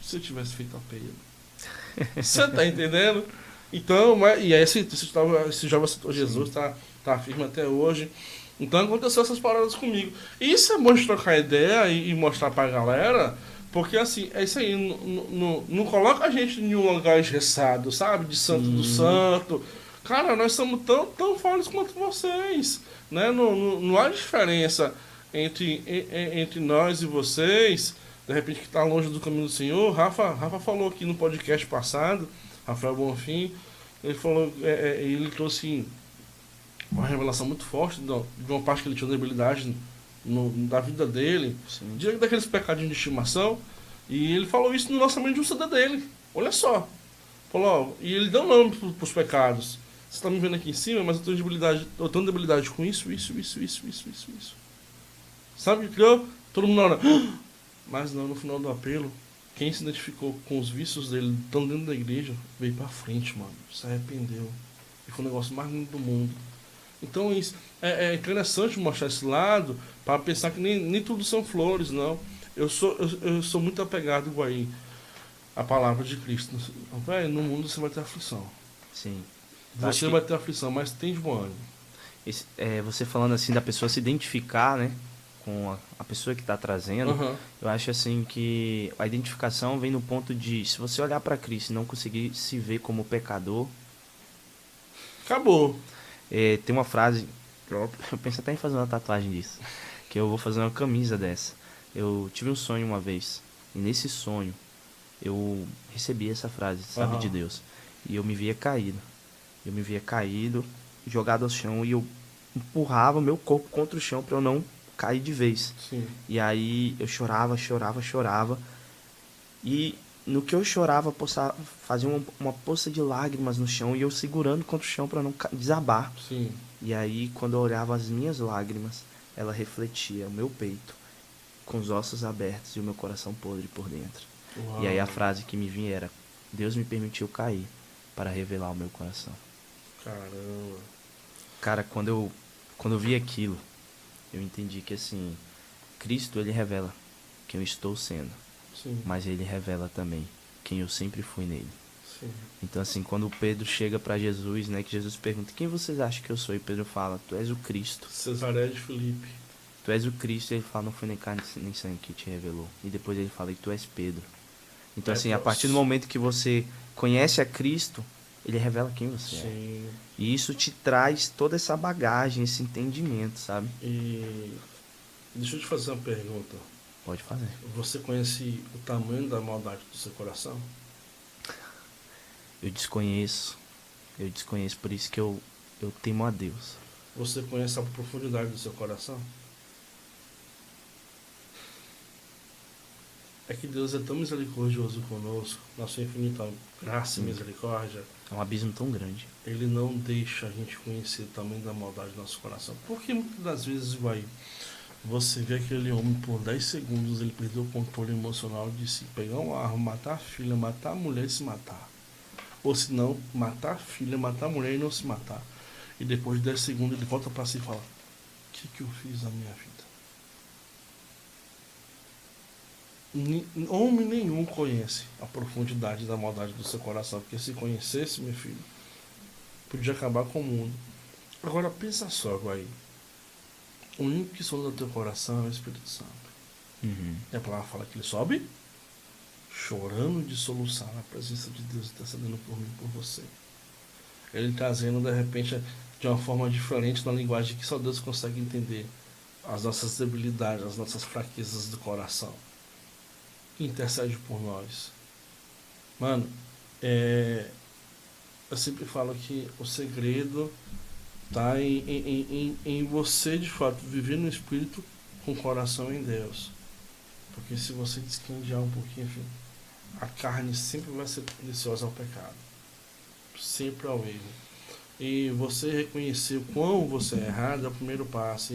se eu tivesse feito apelo. Você tá entendendo? Então, e aí esse jovem aceitou Jesus, tá firme até hoje. Então aconteceu essas paradas comigo. E isso é bom de trocar ideia e mostrar pra galera, porque assim, é isso aí, não coloca a gente em um lugar engessado, sabe? De santo do santo. Cara, nós somos tão falhos quanto vocês, né? Não há diferença entre nós e vocês, de repente que tá longe do caminho do Senhor. Rafa falou aqui no podcast passado, Rafael Bonfim, ele falou, ele trouxe uma revelação muito forte de uma parte que ele tinha debilidade da vida dele, daqueles pecadinhos de estimação, e ele falou isso no lançamento de um CD dele. Olha só. Falou, ó, e ele deu nome pros pecados. Você tá me vendo aqui em cima, mas eu tenho debilidade com isso. Sabe, criou? Todo mundo na hora. Mas não, no final do apelo, quem se identificou com os vícios dele, estando dentro da igreja, veio pra frente, mano. Se arrependeu. E foi o negócio mais lindo do mundo. Então isso é interessante mostrar esse lado, para pensar que nem tudo são flores, não. Eu sou muito apegado, igual aí, à palavra de Cristo. Véio, no mundo você vai ter aflição. Sim. Você vai ter aflição, mas tem de bom ânimo. Você falando assim da pessoa se identificar, né, com a pessoa que está trazendo, eu acho assim que a identificação vem no ponto de, se você olhar para Cristo e não conseguir se ver como pecador, acabou. Tem uma frase, eu penso até em fazer uma tatuagem disso, que eu vou fazer uma camisa dessa. Eu tive um sonho uma vez, e nesse sonho eu recebi essa frase, sabe, de Deus, e eu me via caído. Jogado ao chão, e eu empurrava meu corpo contra o chão para eu não cair de vez. Sim. E aí eu chorava, e no que eu chorava, fazia uma poça de lágrimas no chão, e eu segurando contra o chão para não desabar. Sim. E aí, quando eu olhava as minhas lágrimas, ela refletia o meu peito, com os ossos abertos e o meu coração podre por dentro. Uau. E aí a frase que me vinha era: Deus me permitiu cair para revelar o meu coração. Caramba. Cara, quando eu vi aquilo, eu entendi que assim, Cristo, ele revela quem eu estou sendo. Sim. Mas ele revela também quem eu sempre fui nele. Sim. Então assim, quando Pedro chega para Jesus, né, que Jesus pergunta: quem vocês acham que eu sou? E Pedro fala: tu és o Cristo. Cesareia de Filipe. Tu és o Cristo. E ele fala: não foi nem carne nem sangue que te revelou. E depois ele fala: e tu és Pedro. Então assim, a partir do momento que você conhece a Cristo, ele revela quem você é. E isso te traz toda essa bagagem, esse entendimento, sabe? E deixa eu te fazer uma pergunta. Pode fazer. Você conhece o tamanho da maldade do seu coração? Eu desconheço, por isso que eu temo a Deus. Você conhece a profundidade do seu coração? É que Deus é tão misericordioso conosco, na sua infinita graça e misericórdia. É um abismo tão grande. Ele não deixa a gente conhecer o tamanho da maldade do nosso coração. Porque muitas das vezes, você vê aquele homem por 10 segundos, ele perdeu o controle emocional de se pegar uma arma, matar a filha, matar a mulher e se matar. Ou se não, matar a filha, matar a mulher e não se matar. E depois de 10 segundos ele volta para si e fala: o que eu fiz na minha vida? Homem nenhum conhece a profundidade da maldade do seu coração, porque se conhecesse, meu filho, podia acabar com o mundo. Agora pensa só, Guaí. O único que sonda do teu coração é o Espírito Santo. E a palavra fala que ele sobe chorando de soluçar na presença de Deus, intercedendo por mim, por você. Ele trazendo de repente de uma forma diferente, na linguagem que só Deus consegue entender, as nossas debilidades, as nossas fraquezas do coração. Intercede por nós. Mano, eu sempre falo que o segredo tá em você, de fato, viver no Espírito com o coração em Deus. Porque se você descandear um pouquinho, enfim, a carne sempre vai ser tendenciosa ao pecado. Sempre ao erro. E você reconhecer o quão você é errado é o primeiro passo.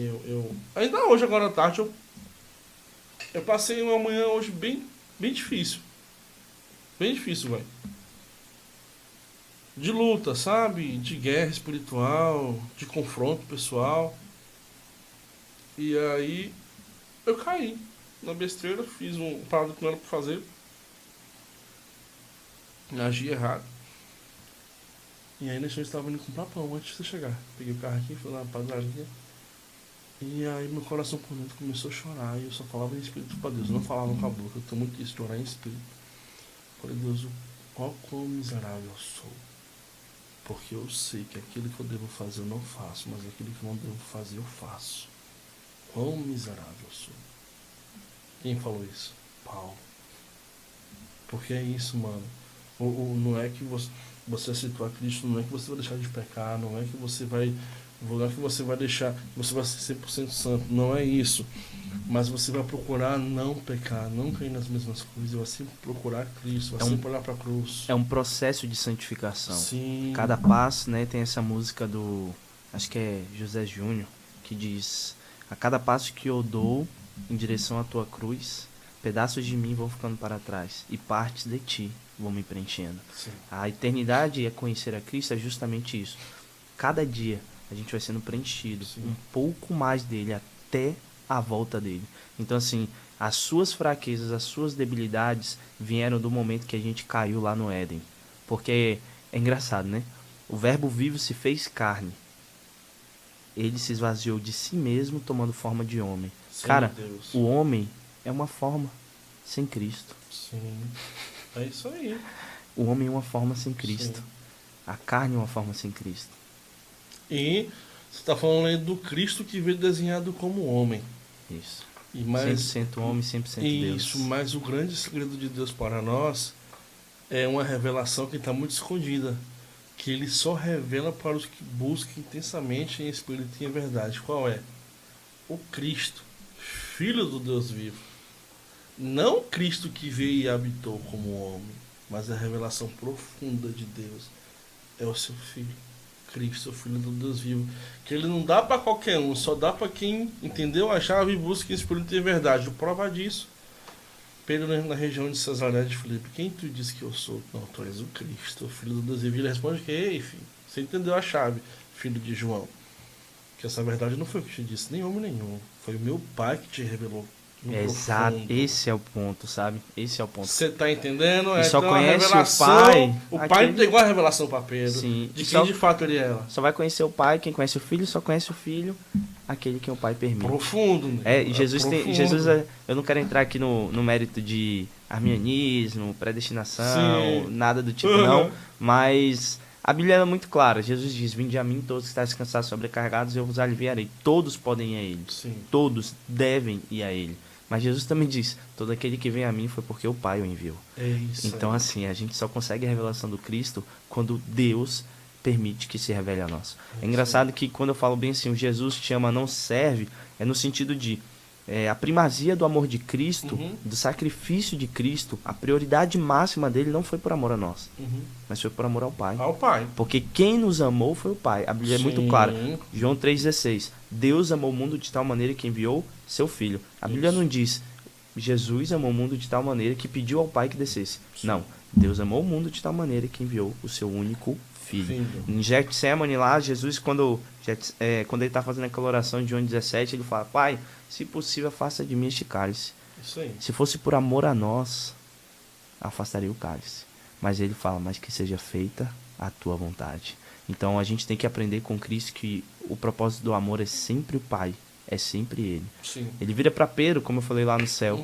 Ainda hoje, agora à tarde, eu passei uma manhã hoje bem difícil. Bem difícil, velho. De luta, sabe? De guerra espiritual, de confronto pessoal. E aí eu caí na besteira, fiz um parado que não era pra fazer. Agi errado. E aí nesse eu estava indo comprar pão antes de você chegar. Peguei o carro aqui, fui lá na padaria. E aí meu coração por dentro começou a chorar. E eu só falava em espírito pra Deus. Eu não falava com a boca. Eu tô muito isso de orar em espírito. Falei, Deus, ó quão miserável eu sou. Porque eu sei que aquilo que eu devo fazer eu não faço, mas aquilo que eu não devo fazer eu faço. Quão miserável eu sou. Quem falou isso? Paulo. Porque é isso, mano. Não é que você aceitou a Cristo, não é que você vai deixar de pecar, não é que você vai deixar, você vai ser 100% santo, não é isso. Mas você vai procurar não pecar, não cair nas mesmas coisas, vai sempre procurar Cristo, vai sempre olhar para a cruz. É um processo de santificação. Sim. Cada passo, né, tem essa música do, acho que é José Júnior, que diz: a cada passo que eu dou em direção à tua cruz, pedaços de mim vão ficando para trás e partes de ti vão me preenchendo. Sim. A eternidade é conhecer a Cristo, é justamente isso. Cada dia a gente vai sendo preenchido. Sim. Um pouco mais dele até a volta dele. Então, assim, as suas fraquezas, as suas debilidades vieram do momento que a gente caiu lá no Éden. Porque é engraçado, né? O Verbo vivo se fez carne. Ele se esvaziou de si mesmo, tomando forma de homem. Sim, cara, Deus. O homem é uma forma sem Cristo. Sim, é isso aí. O homem é uma forma sem Cristo. Sim. A carne é uma forma sem Cristo. E você está falando aí do Cristo que veio desenhado como homem. Isso. E mais, 100% homem, 100% Deus. Isso, mas o grande segredo de Deus para nós é uma revelação que está muito escondida. Que ele só revela para os que buscam intensamente em espírito e em verdade. Qual é? O Cristo, Filho do Deus vivo. Não o Cristo que veio e habitou como homem, mas a revelação profunda de Deus é o seu Filho, Cristo, o Filho do Deus vivo. Que ele não dá para qualquer um, só dá para quem entendeu a chave e busca em espírito e em verdade. Prova disso. Pedro, na região de Cesaré de Filipe: quem tu diz que eu sou? Não, tu és o Cristo, o Filho do Deus vivo. Ele responde que: ei, filho, você entendeu a chave, filho de João. Que essa verdade não foi o que te disse, nem homem nenhum. Foi o meu Pai que te revelou. Exato, esse é o ponto, sabe? Esse é o ponto. Você tá entendendo? E só então, conhece o Pai. O Pai entregou a revelação para Pedro. Sim. De quem de fato ele era. Só vai conhecer o Pai, quem conhece o Filho, só conhece o Filho, aquele que o Pai permite. Profundo, né? Jesus profundo. tem. Jesus, eu não quero entrar aqui no mérito de arminianismo, predestinação, nada do tipo, não. Mas a Bíblia é muito clara. Jesus diz: vinde a mim todos que estáis cansados, sobrecarregados, eu vos aliviarei. Todos podem ir a Ele. Sim. Todos devem ir a Ele. Mas Jesus também diz: todo aquele que vem a mim foi porque o Pai o enviou. É isso. Então, assim, a gente só consegue a revelação do Cristo quando Deus permite que se revele a nós. É engraçado que quando eu falo bem assim, o Jesus te ama, não serve, é no sentido de a primazia do amor de Cristo, do sacrifício de Cristo, a prioridade máxima dele não foi por amor a nós, mas foi por amor ao Pai. Ao Pai. Porque quem nos amou foi o Pai. A Bíblia é muito clara. João 3,16. Deus amou o mundo de tal maneira que enviou seu Filho. A Bíblia não diz: Jesus amou o mundo de tal maneira que pediu ao Pai que descesse. Não. Deus amou o mundo de tal maneira que enviou o seu único Filho. Em Getsemane lá, Jesus, quando ele está fazendo aquela oração de João 17, ele fala: Pai, se possível, afasta de mim este cálice. Isso aí. Se fosse por amor a nós, afastaria o cálice. Mas ele fala: mas que seja feita a tua vontade. Então a gente tem que aprender com Cristo que o propósito do amor é sempre o Pai, é sempre Ele. Sim. Ele vira para Pedro, como eu falei lá no céu: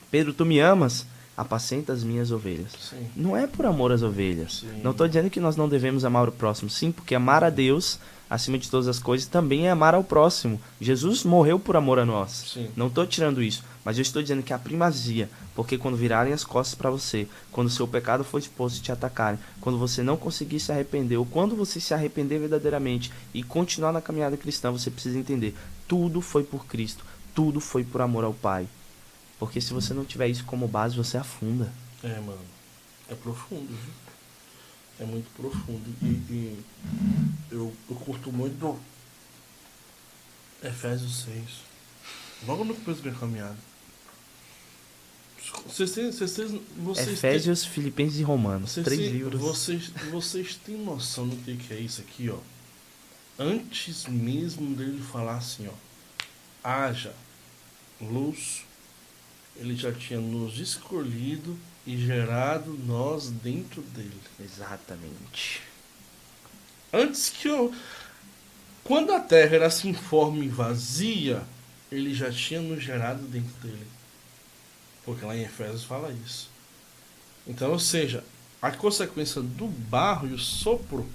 Pedro, tu me amas? apacenta as minhas ovelhas. Sim. Não é por amor às ovelhas. Sim. Não estou dizendo que nós não devemos amar o próximo. Sim, porque amar a Deus, acima de todas as coisas, também é amar ao próximo. Jesus morreu por amor a nós. Sim. Não estou tirando isso. Mas eu estou dizendo que a primazia, porque quando virarem as costas para você, quando o seu pecado for exposto e te atacarem, quando você não conseguir se arrepender, ou quando você se arrepender verdadeiramente e continuar na caminhada cristã, você precisa entender, tudo foi por Cristo, tudo foi por amor ao Pai. Porque se você não tiver isso como base, você afunda. É, mano. É profundo, viu? É muito profundo. E eu curto muito do Efésios 6. Logo no começo da minha caminhada. Efésios, Filipenses e Romanos. 3 livros. Vocês têm noção do que é isso aqui, ó? Antes mesmo dele falar assim, ó. Haja luz, ele já tinha nos escolhido e gerado nós dentro dele. Exatamente. Antes que eu... Quando a terra era assim informe e vazia, ele já tinha nos gerado dentro dele. Porque lá em Efésios fala isso. Então, ou seja, a consequência do barro e o sopro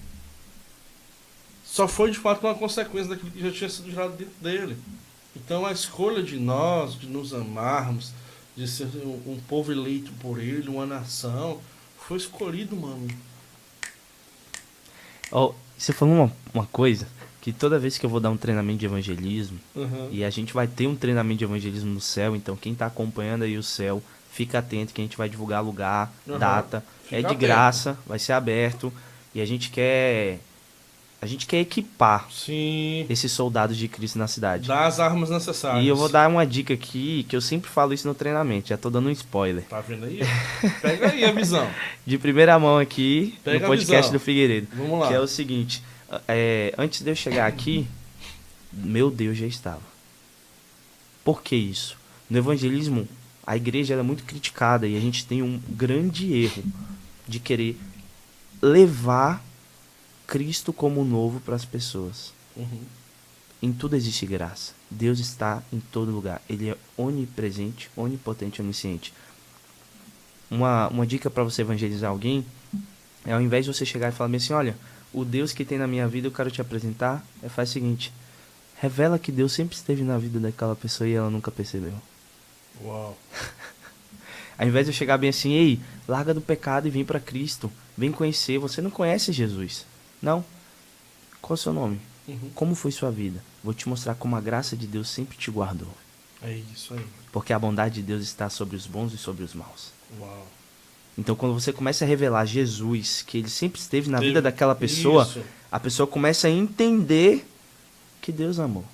só foi de fato uma consequência daquilo que já tinha sido gerado dentro dele. Então a escolha de nós, de nos amarmos, de ser um povo eleito por ele, uma nação, foi escolhido, mano. Oh, você falou uma coisa, que toda vez que eu vou dar um treinamento de evangelismo, e a gente vai ter um treinamento de evangelismo no céu, então quem está acompanhando aí o céu, fica atento que a gente vai divulgar lugar, data, é de graça, vai ser aberto, e a gente quer equipar esses soldados de Cristo na cidade. Dar as armas necessárias. E eu vou dar uma dica aqui, que eu sempre falo isso no treinamento, já tô dando um spoiler. Tá vendo aí? Pega aí a visão. De primeira mão aqui, Pega no podcast do Figueiredo. Vamos lá. Que é o seguinte, antes de eu chegar aqui, meu Deus já estava. Por que isso? No evangelismo, a igreja ela é muito criticada e a gente tem um grande erro de querer levar Cristo como novo para as pessoas. Em tudo existe graça. Deus está em todo lugar. Ele é onipresente, onipotente, onisciente. Uma dica para você evangelizar alguém é, ao invés de você chegar e falar assim, olha, o Deus que tem na minha vida eu quero te apresentar, faz o seguinte, revela que Deus sempre esteve na vida daquela pessoa e ela nunca percebeu. Uau. Ao invés de eu chegar bem assim, ei, larga do pecado e vem para Cristo, vem conhecer, você não conhece Jesus. Não. Qual é o seu nome? Como foi sua vida? Vou te mostrar como a graça de Deus sempre te guardou. É isso aí. Porque a bondade de Deus está sobre os bons e sobre os maus. Uau. Então quando você começa a revelar Jesus, que ele sempre esteve na vida daquela pessoa, a pessoa começa a entender que Deus amou.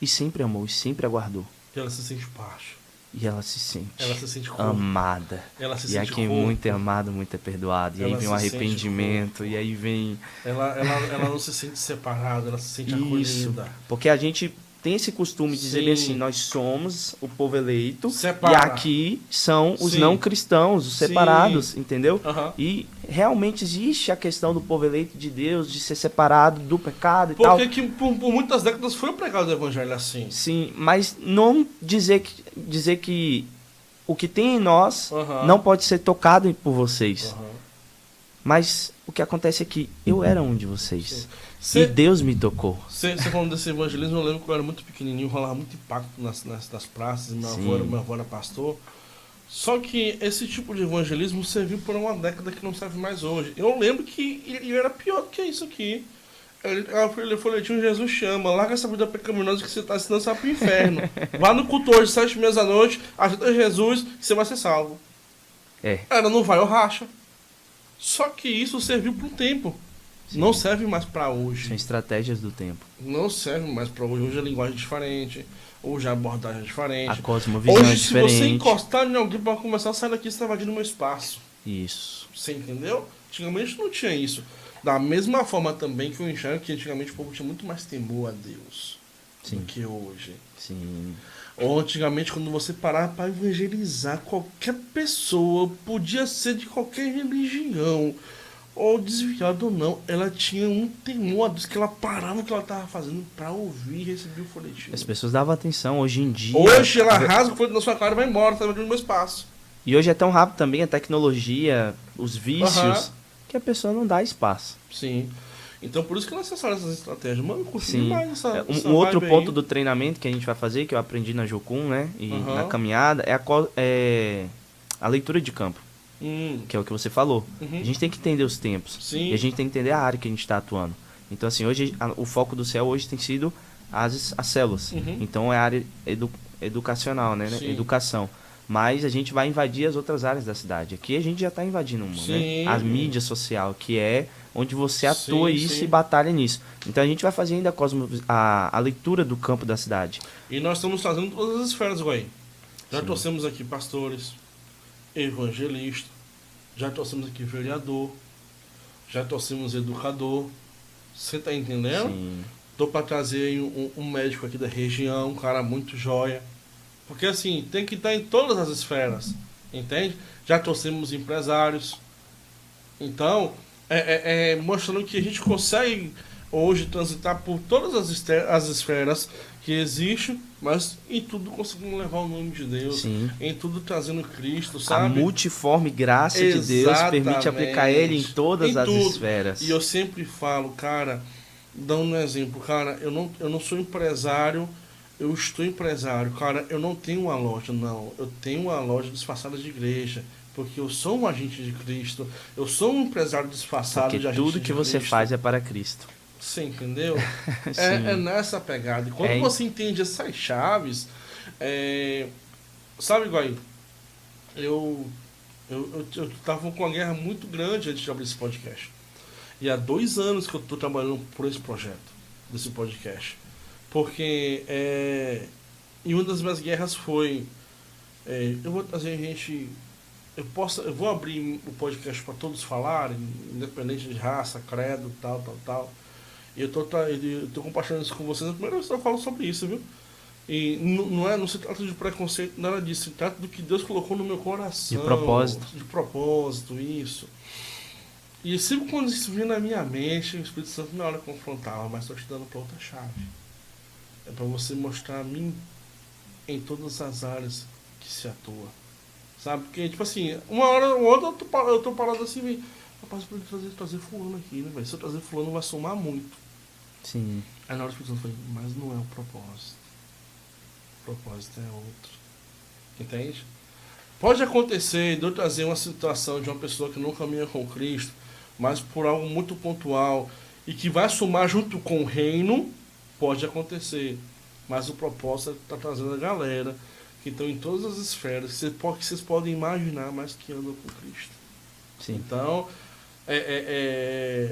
E sempre amou, e sempre aguardou. E ela se sente parte. E ela se sente corpo. amada. Ela se e sente quem corpo. muito é amado, muito é perdoado. E Ela aí vem o arrependimento, e aí vem... Ela não se sente separada, ela se sente acolhida. Porque a gente tem esse costume de dizer bem assim, nós somos o povo eleito, Separa. e aqui são os não cristãos, os separados, entendeu? E realmente existe a questão do povo eleito de Deus, de ser separado do pecado e tal. Porque por muitas décadas foi pregado o evangelho assim. Sim, mas não dizer que o que tem em nós não pode ser tocado por vocês. Mas o que acontece é que eu era um de vocês. E Deus me tocou. Você falando desse evangelismo, eu lembro que eu era muito pequenininho, rolava muito impacto nas praças, meu avô era pastor. Só que esse tipo de evangelismo serviu por uma década que não serve mais hoje. Eu lembro que ele era pior do que isso aqui. Ele folhetinho, Jesus chama, larga essa vida pecaminosa que você está ensinando, você vai pro inferno. Vá no culto hoje, 7h30 da noite, ajuda Jesus, que você vai ser salvo. Ela não vai, eu racha. Só que isso serviu por um tempo. Não serve mais para hoje. São estratégias do tempo. Não serve mais para hoje. Hoje a linguagem é diferente. Hoje a abordagem é diferente. A cosmovisão é diferente. Hoje, se você encostar em alguém para começar, sai daqui, você está invadindo meu espaço. Isso. Você entendeu? Antigamente não tinha isso. Da mesma forma também que eu enxergo que antigamente o povo tinha muito mais temor a Deus do que hoje. Sim. Ou antigamente, quando você parava para evangelizar qualquer pessoa, podia ser de qualquer religião, ou desviado ou não, ela tinha um temor a Deus, que ela parava o que ela estava fazendo para ouvir e receber o folhetim. As pessoas davam atenção. Hoje em dia... Hoje ela rasga o folhetim na sua cara e vai embora, tá invadindo o meu espaço. E hoje é tão rápido também a tecnologia, os vícios, que a pessoa não dá espaço. Sim. Então, por isso que é necessário essas estratégias. Mano, eu curti Sim. demais essa Um outro vibe ponto aí. do treinamento que a gente vai fazer, que eu aprendi na Jocum, né? E na caminhada, é a leitura de campo, que é o que você falou. A gente tem que entender os tempos. Sim. E a gente tem que entender a área que a gente está atuando. Então, assim, hoje o foco do CEL hoje tem sido as células. Então, é a área educacional, né? Sim. Educação. Mas a gente vai invadir as outras áreas da cidade. Aqui a gente já está invadindo o mundo, né? A mídia social, que é onde você atua isso e batalha nisso. Então a gente vai fazer ainda a leitura do campo da cidade. E nós estamos fazendo todas as esferas, Guaí. Já trouxemos aqui pastores, evangelistas, já trouxemos aqui vereador, já trouxemos educador. Você tá entendendo? Sim. Tô para trazer aí um médico aqui da região, um cara muito joia. Porque assim, tem que estar em todas as esferas, entende? Já trouxemos empresários. Então, mostrando que a gente consegue hoje transitar por todas as esferas que existem, mas em tudo conseguimos levar o nome de Deus. Sim. Em tudo trazendo Cristo, sabe? A multiforme graça de Deus permite aplicar Ele em todas as esferas. E eu sempre falo, cara, dando um exemplo, cara, eu não sou empresário. Eu estou empresário, cara, eu não tenho uma loja, não. Eu tenho uma loja disfarçada de igreja, porque eu sou um agente de Cristo. Eu sou um empresário disfarçado porque de agente de Cristo. Tudo que você faz é para Cristo. Você entendeu? é nessa pegada. E quando você entende essas chaves, sabe, Guaí? Eu tava com uma guerra muito grande antes de abrir esse podcast. E há 2 anos que eu estou trabalhando por esse projeto, desse podcast. Porque e uma das minhas guerras foi eu vou trazer gente, eu vou abrir o podcast para todos falarem, independente de raça, credo, tal. E eu tô compartilhando isso com vocês. A primeira vez que eu falo sobre isso, viu? E não se trata de preconceito, nada disso. Se trata do que Deus colocou no meu coração. De propósito. De propósito, isso. E sempre quando isso vinha na minha mente, o Espírito Santo na hora confrontava, mas estou te dando para outra chave. É para você mostrar a mim em todas as áreas que se atua. Sabe? Porque, tipo assim, uma hora ou outra eu tô parado assim, rapaz, eu podia trazer fulano aqui, né, velho? Se eu trazer fulano vai somar muito. Sim. Aí na hora eu falei, mas não é o propósito. O propósito é outro. Entende? Pode acontecer de eu trazer uma situação de uma pessoa que não caminha com Cristo, mas por algo muito pontual e que vai somar junto com o reino. Pode acontecer, mas o propósito é estar trazendo a galera que estão em todas as esferas, que vocês podem imaginar, mas que andam com Cristo. Sim. Então,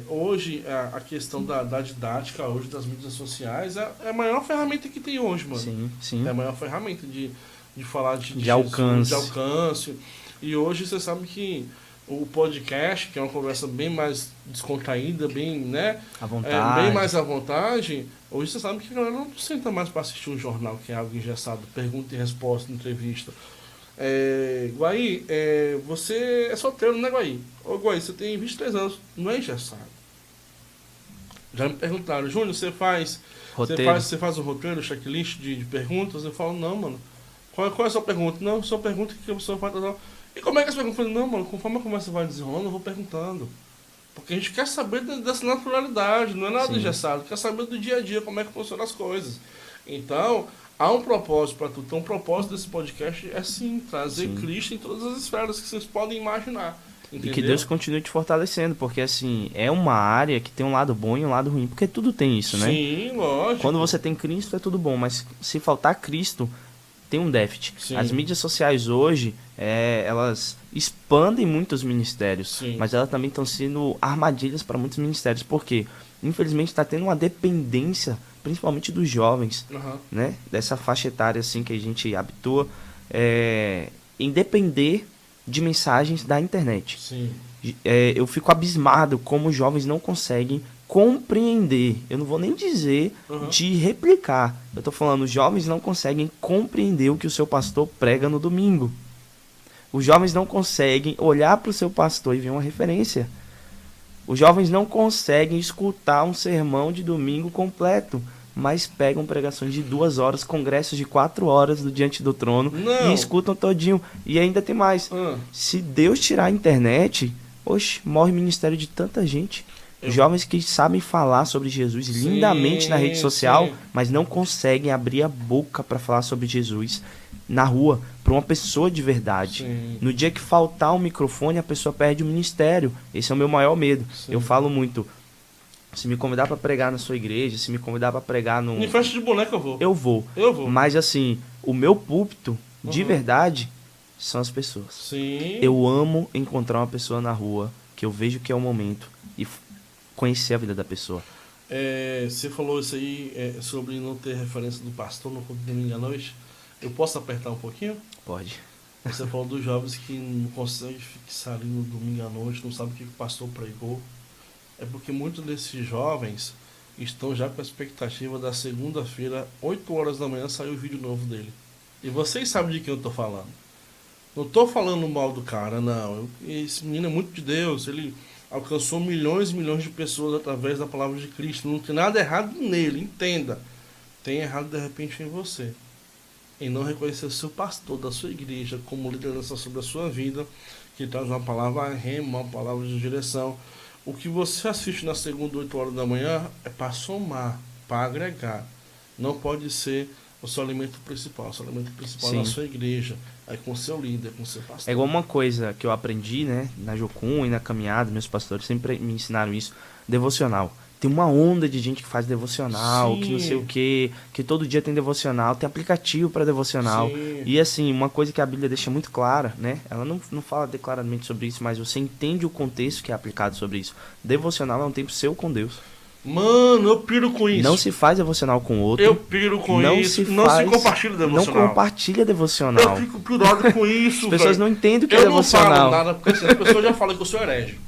hoje, a questão da didática, hoje das mídias sociais, é a maior ferramenta que tem hoje, mano. Sim. É a maior ferramenta de falar de alcance. De alcance. E hoje você sabe que o podcast, que é uma conversa bem mais descontraída, bem, né? À vontade. Bem mais à vontade. Hoje você sabe que a galera não senta mais para assistir um jornal, que é algo engessado, pergunta e resposta, entrevista. Guaí, você é solteiro, né, Guaí? Ô, Guaí, você tem 23 anos, não é engessado. Já me perguntaram, Júnior, você faz um roteiro, checklist de perguntas? Eu falo, não, mano. Qual é a sua pergunta? Não, sua pergunta que a pessoa faz. E como é que as perguntas? Eu falei, não, mano, conforme a conversa vai desenrolando, eu vou perguntando. Porque a gente quer saber dessa naturalidade, não é nada engessado, quer saber do dia a dia, como é que funcionam as coisas. Então, há um propósito para tudo. Então, o propósito desse podcast é sim trazer Cristo em todas as esferas que vocês podem imaginar. Entendeu? E que Deus continue te fortalecendo, porque assim, é uma área que tem um lado bom e um lado ruim, porque tudo tem isso, né? Sim, lógico. Quando você tem Cristo é tudo bom, mas se faltar Cristo, tem um déficit. Sim. As mídias sociais hoje, elas expandem muitos ministérios, mas elas também estão sendo armadilhas para muitos ministérios, porque infelizmente está tendo uma dependência, principalmente dos jovens, né? Dessa faixa etária assim que a gente habitua, em depender de mensagens da internet. Sim. Eu fico abismado como os jovens não conseguem compreender. Eu não vou nem dizer de replicar. Eu tô falando, os jovens não conseguem compreender o que o seu pastor prega no domingo. Os jovens não conseguem olhar para o seu pastor e ver uma referência. Os jovens não conseguem escutar um sermão de domingo completo, mas pegam pregações de 2 horas, congressos de 4 horas do Diante do Trono Não. e escutam todinho. E ainda tem mais. Se Deus tirar a internet, oxe, morre o ministério de tanta gente. Jovens que sabem falar sobre Jesus lindamente na rede social, mas não conseguem abrir a boca para falar sobre Jesus na rua, para uma pessoa de verdade. Sim. No dia que faltar um microfone, a pessoa perde o ministério. Esse é o meu maior medo. Sim. Eu falo muito, se me convidar para pregar na sua igreja, se me convidar para pregar no... Em festa de boneca eu vou. Eu vou. Eu vou. Mas assim, o meu púlpito, de verdade, são as pessoas. Sim. Eu amo encontrar uma pessoa na rua, que eu vejo que é o momento, e conhecer a vida da pessoa. Você falou isso aí sobre não ter referência do pastor no culto de domingo à noite. Eu posso apertar um pouquinho? Pode. Você falou dos jovens que não conseguem fixar ali no domingo à noite, não sabem o que o pastor pregou. É porque muitos desses jovens estão já com a expectativa da segunda-feira, 8 horas da manhã, sair o vídeo novo dele. E vocês sabem de quem eu estou falando. Não estou falando mal do cara, não. Esse menino é muito de Deus, ele alcançou milhões e milhões de pessoas através da palavra de Cristo. Não tem nada errado nele, entenda. Tem errado de repente em você. Em não reconhecer o seu pastor da sua igreja como liderança sobre a sua vida, que traz uma palavra rema, uma palavra de direção. O que você assiste na segunda, 8 horas da manhã, é para somar, para agregar. Não pode ser o seu alimento principal. O seu alimento principal é na sua igreja, é com o seu líder, com o seu pastor. É igual uma coisa que eu aprendi, né, na Jocum e na caminhada, meus pastores sempre me ensinaram isso, devocional. Tem uma onda de gente que faz devocional, Sim. que não sei o quê, que todo dia tem devocional, tem aplicativo para devocional. Sim. E assim, uma coisa que a Bíblia deixa muito clara, né? Ela não fala declaradamente sobre isso, mas você entende o contexto que é aplicado sobre isso. Devocional é um tempo seu com Deus. Mano, eu piro com isso. Não se faz devocional com outro. Eu piro com não isso. Se não faz, se compartilha devocional. Não compartilha devocional. Eu fico pirado com isso. As pessoas véio. não entendem o que é Eu devocional. não falo nada, porque assim, as pessoas já falam que eu sou herege.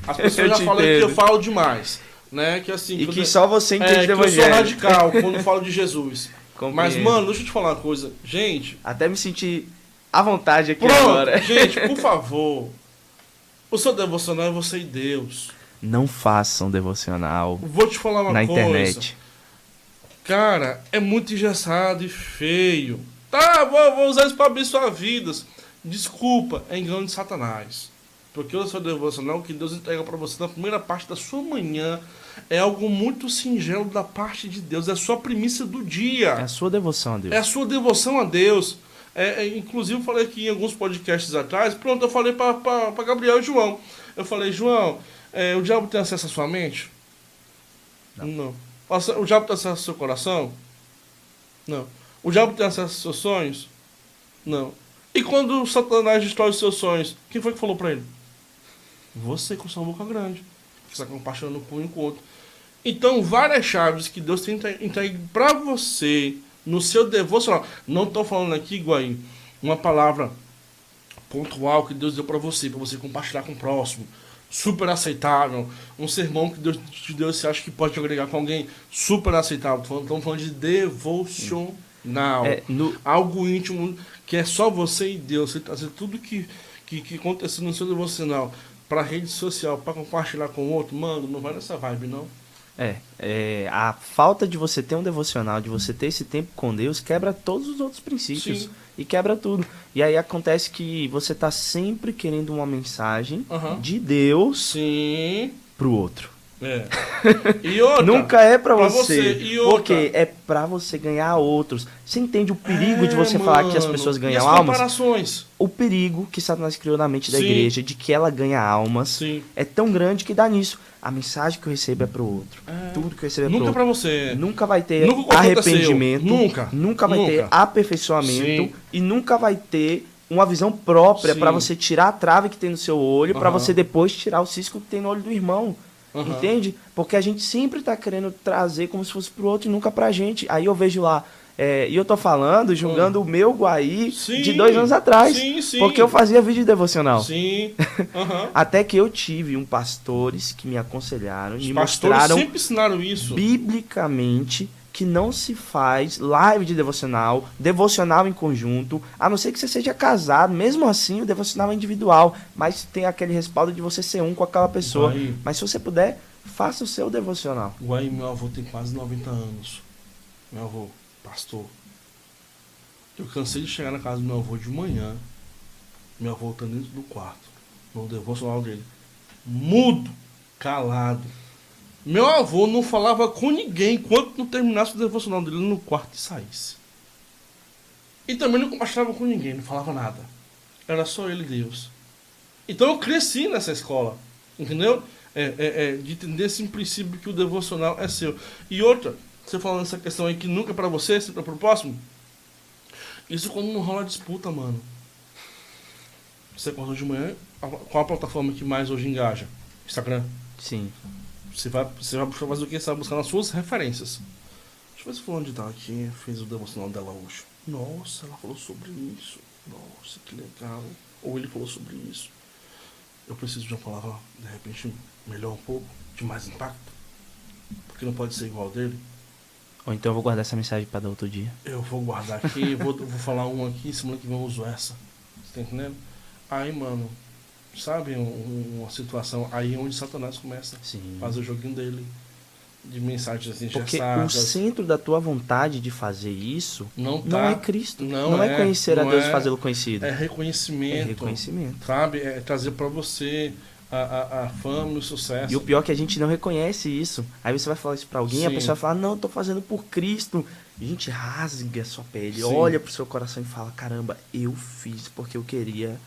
As pessoas já falam que eu falo demais. Né? Que, assim, e que só você entende do que evangelho. eu sou radical quando falo de Jesus. Compreendo. Mas, mano, deixa eu te falar uma coisa. Gente... Até me senti à vontade aqui pronto, agora. Gente, por favor. O seu devocional é você e Deus. Não façam devocional Vou te falar uma na coisa. internet. Cara, é muito engessado e feio. Tá, vou usar isso para abençoar vidas. Desculpa, é engano de Satanás. Porque o seu devocional que Deus entrega para você na primeira parte da sua manhã é algo muito singelo da parte de Deus. É a sua primícia do dia. É a sua devoção a Deus. É a sua devoção a Deus. Inclusive, eu falei aqui em alguns podcasts atrás. Pronto, eu falei para Gabriel e João. Eu falei, João, o diabo tem acesso à sua mente? Não. O diabo tem acesso ao seu coração? Não. O diabo tem acesso aos seus sonhos? Não. E quando o Satanás destrói os seus sonhos, quem foi que falou para ele? Você com sua boca grande, que está compartilhando com um com o outro. Então, várias chaves que Deus tem entregue para você no seu devocional. Não estou falando aqui, Guaí, uma palavra pontual que Deus deu para você compartilhar com o próximo. Super aceitável. Um sermão que Deus te deu, você acha que pode agregar com alguém. Super aceitável. Estamos falando de devocional. Algo íntimo que é só você e Deus. Você trazer tudo que aconteceu no seu devocional para rede social, para compartilhar com o outro, mano, não vai nessa vibe, não. A falta de você ter um devocional, de você ter esse tempo com Deus, quebra todos os outros princípios. Sim. E quebra tudo. E aí acontece que você tá sempre querendo uma mensagem de Deus pro outro. E outra, nunca é pra você. E outra, porque é pra você ganhar outros. Você entende o perigo de você falar que as pessoas ganham almas? O perigo que Satanás criou na mente da igreja de que ela ganha almas é tão grande que dá nisso. A mensagem que eu recebo é pro outro. Tudo que eu recebo é pro outro. Nunca pra você. Nunca vai ter arrependimento. Nunca vai ter aperfeiçoamento. E nunca vai ter uma visão própria pra você tirar a trave que tem no seu olho, pra você depois tirar o cisco que tem no olho do irmão. Entende? Porque a gente sempre tá querendo trazer como se fosse pro outro e nunca pra gente. Aí eu vejo lá, e eu tô falando, julgando o meu Guaí de 2 anos atrás. Porque eu fazia vídeo devocional. Até que eu tive pastores que me aconselharam, me mostraram sempre ensinaram isso. Biblicamente que não se faz live de devocional em conjunto, a não ser que você seja casado. Mesmo assim, o devocional é individual, mas tem aquele respaldo de você ser um com aquela pessoa. Mas se você puder, faça o seu devocional. Guaí, meu avô tem quase 90 anos. Meu avô, pastor, eu cansei de chegar na casa do meu avô de manhã, meu avô tá dentro do quarto, no devocional dele, mudo, calado. Meu avô não falava com ninguém enquanto não terminasse o devocional dele no quarto e saísse. E também não compartilhava com ninguém, não falava nada. Era só ele e Deus. Então eu cresci nessa escola, entendeu? De entender esse princípio que o devocional é seu. E outra, você falando essa questão aí que nunca é pra você, sempre é pro próximo. Isso quando não rola disputa, mano. Você acordou de manhã, qual a plataforma que mais hoje engaja? Instagram. Sim. Você vai buscar mais o que? Você vai buscar nas suas referências. Deixa eu ver se fulano de tal aqui fez o devocional dela hoje. Nossa, ela falou sobre isso. Nossa, que legal. Ou ele falou sobre isso. Eu preciso de uma palavra, de repente, melhor um pouco, de mais impacto. Porque não pode ser igual dele. Ou então eu vou guardar essa mensagem pra dar outro dia. Eu vou guardar aqui, vou falar um aqui, semana que vem eu uso essa. Você tá entendendo? Aí, mano, sabe uma situação aí onde Satanás começa Sim. a fazer o joguinho dele. De mensagens Porque engessadas. o centro da tua vontade de fazer isso não é Cristo. Não é conhecer a Deus e é, fazê-lo conhecido. É reconhecimento. É reconhecimento. Sabe? É trazer pra você a fama e o sucesso. E o pior é que a gente não reconhece isso. Aí você vai falar isso pra alguém, Sim. a pessoa vai falar, não, eu tô fazendo por Cristo. A gente rasga a sua pele, Sim. olha pro seu coração e fala, caramba, eu fiz porque eu queria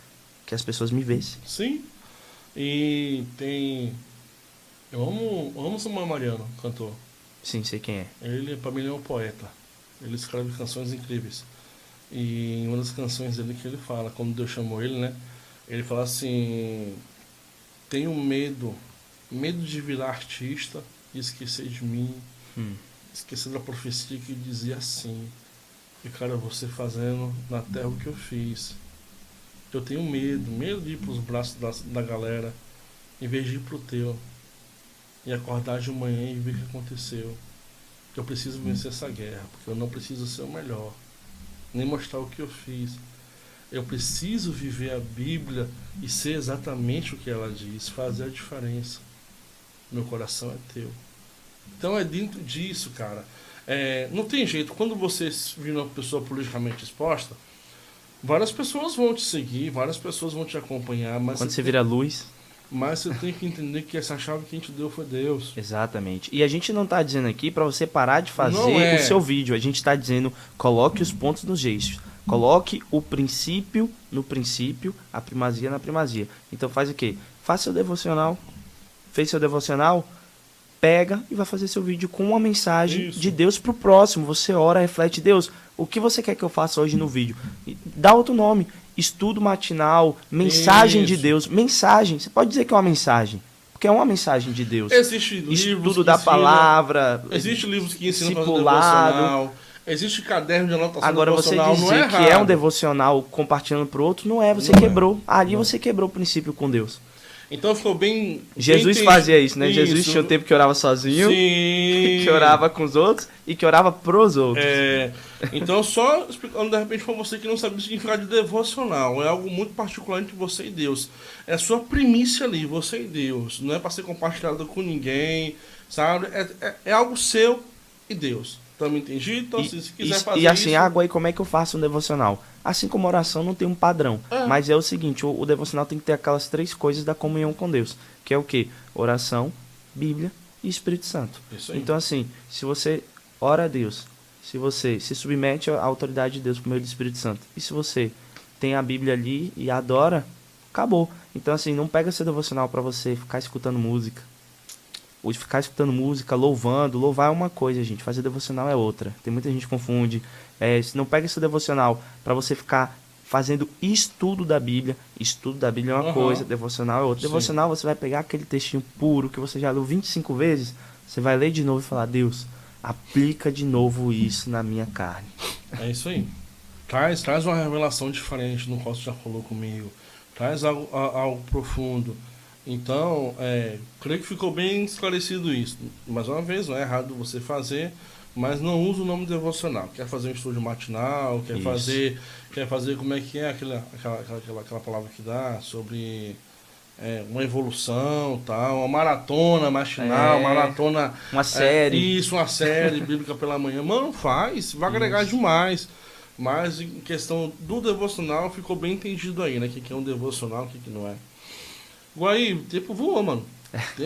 que as pessoas me vissem. Sim. E tem... Eu amo Samuel Mariano, cantor. Sim, sei quem é. Ele, pra mim, é um poeta. Ele escreve canções incríveis. E em uma das canções dele que ele fala, quando Deus chamou ele, né? Ele fala assim... Tenho medo de virar artista e esquecer de mim. Esquecer da profecia que dizia assim: e cara, você fazendo na terra o que eu fiz. Eu tenho medo de ir pros braços da galera, em vez de ir pro teu. E acordar de manhã e ver o que aconteceu. Eu preciso vencer essa guerra, porque eu não preciso ser o melhor, nem mostrar o que eu fiz. Eu preciso viver a Bíblia e ser exatamente o que ela diz, fazer a diferença. Meu coração é teu. Então é dentro disso, cara. Não tem jeito. Quando você vira uma pessoa politicamente exposta, várias pessoas vão te seguir, várias pessoas vão te acompanhar. Mas Quando você vira luz... Mas você tem que entender que essa chave que a gente deu foi Deus. Exatamente. E a gente não tá dizendo aqui pra você parar de fazer o seu vídeo. A gente tá dizendo, coloque os pontos nos eixos. Coloque o princípio no princípio, a primazia na primazia. Então faz o quê? Faça seu devocional. Fez seu devocional? Pega e vai fazer seu vídeo com uma mensagem de Deus pro próximo. Você ora, reflete, Deus, o que você quer que eu faça hoje no vídeo? Dá outro nome. Estudo matinal, mensagem de Deus. Mensagem, você pode dizer que é uma mensagem, porque é uma mensagem de Deus. Existe livros estudo da palavra. Existe livros que ensinam a fazer devocional. Existe caderno de anotação. Agora você dizer que é um devocional compartilhando pro outro, não é, você quebrou. Ali você quebrou o princípio com Deus. Então ficou bem... Jesus fazia isso, né? Isso. Jesus tinha um tempo que orava sozinho, que orava com os outros e que orava pros outros. Então só explicando de repente pra você que não sabe o significado de devocional. É algo muito particular entre você e Deus. É a sua primícia ali, você e Deus. Não é para ser compartilhado com ninguém, sabe? É algo seu e Deus. Então me entendi? Então se quiser fazer isso... E assim, isso... água aí, como é que eu faço um devocional? Assim como a oração não tem um padrão. Mas é o seguinte, o devocional tem que ter aquelas 3 coisas da comunhão com Deus. Que é o quê? Oração, Bíblia e Espírito Santo. Isso aí. Então assim, se você ora a Deus, se você se submete à autoridade de Deus por meio do Espírito Santo, e se você tem a Bíblia ali e adora, acabou. Então assim, não pega seu devocional para você ficar escutando música. Ou de ficar escutando música, louvando. Louvar é uma coisa, gente. Fazer devocional é outra. Tem muita gente que confunde. Não pega esse devocional para você ficar fazendo estudo da Bíblia. Estudo da Bíblia é uma coisa, devocional é outra. Sim. Devocional você vai pegar aquele textinho puro que você já leu 25 vezes. Você vai ler de novo e falar, Deus, aplica de novo isso na minha carne. É isso aí. Traz uma revelação diferente no qual você já falou comigo. Traz algo profundo. Então, creio que ficou bem esclarecido isso. Mais uma vez, não é errado você fazer, mas não usa o nome devocional. Quer fazer um estudo matinal, quer fazer como é que é aquela palavra que dá sobre uma evolução, tal, uma maratona matinal, maratona... Uma série. Isso, uma série bíblica pela manhã. Mano, faz, vai agregar demais. Mas em questão do devocional, ficou bem entendido aí, né? O que é um devocional, o que não é. Guaí, o tempo voou, mano.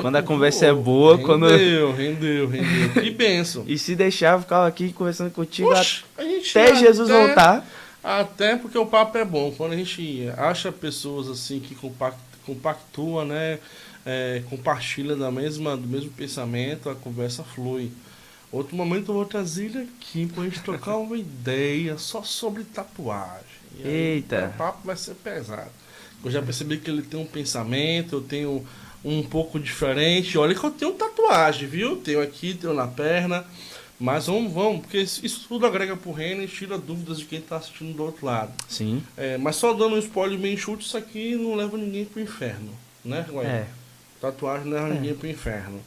Quando a conversa é boa, Rendeu. Que bênção. E se deixar, eu ficava aqui conversando contigo até Jesus voltar. Até porque o papo é bom. Quando a gente acha pessoas assim que compactuam, né? Compartilha do mesmo pensamento, a conversa flui. Outro momento eu vou trazer ele aqui pra gente trocar uma ideia só sobre tatuagem. E aí, Eita! o papo vai ser pesado. Eu já percebi que ele tem um pensamento, eu tenho um pouco diferente. Olha que eu tenho tatuagem, viu? Tenho aqui, tenho na perna. Mas vamos, porque isso tudo agrega pro reino e tira dúvidas de quem tá assistindo do outro lado. Sim. Mas só dando um spoiler bem chute, isso aqui não leva ninguém pro inferno, né, Guaí? Tatuagem não leva ninguém pro inferno.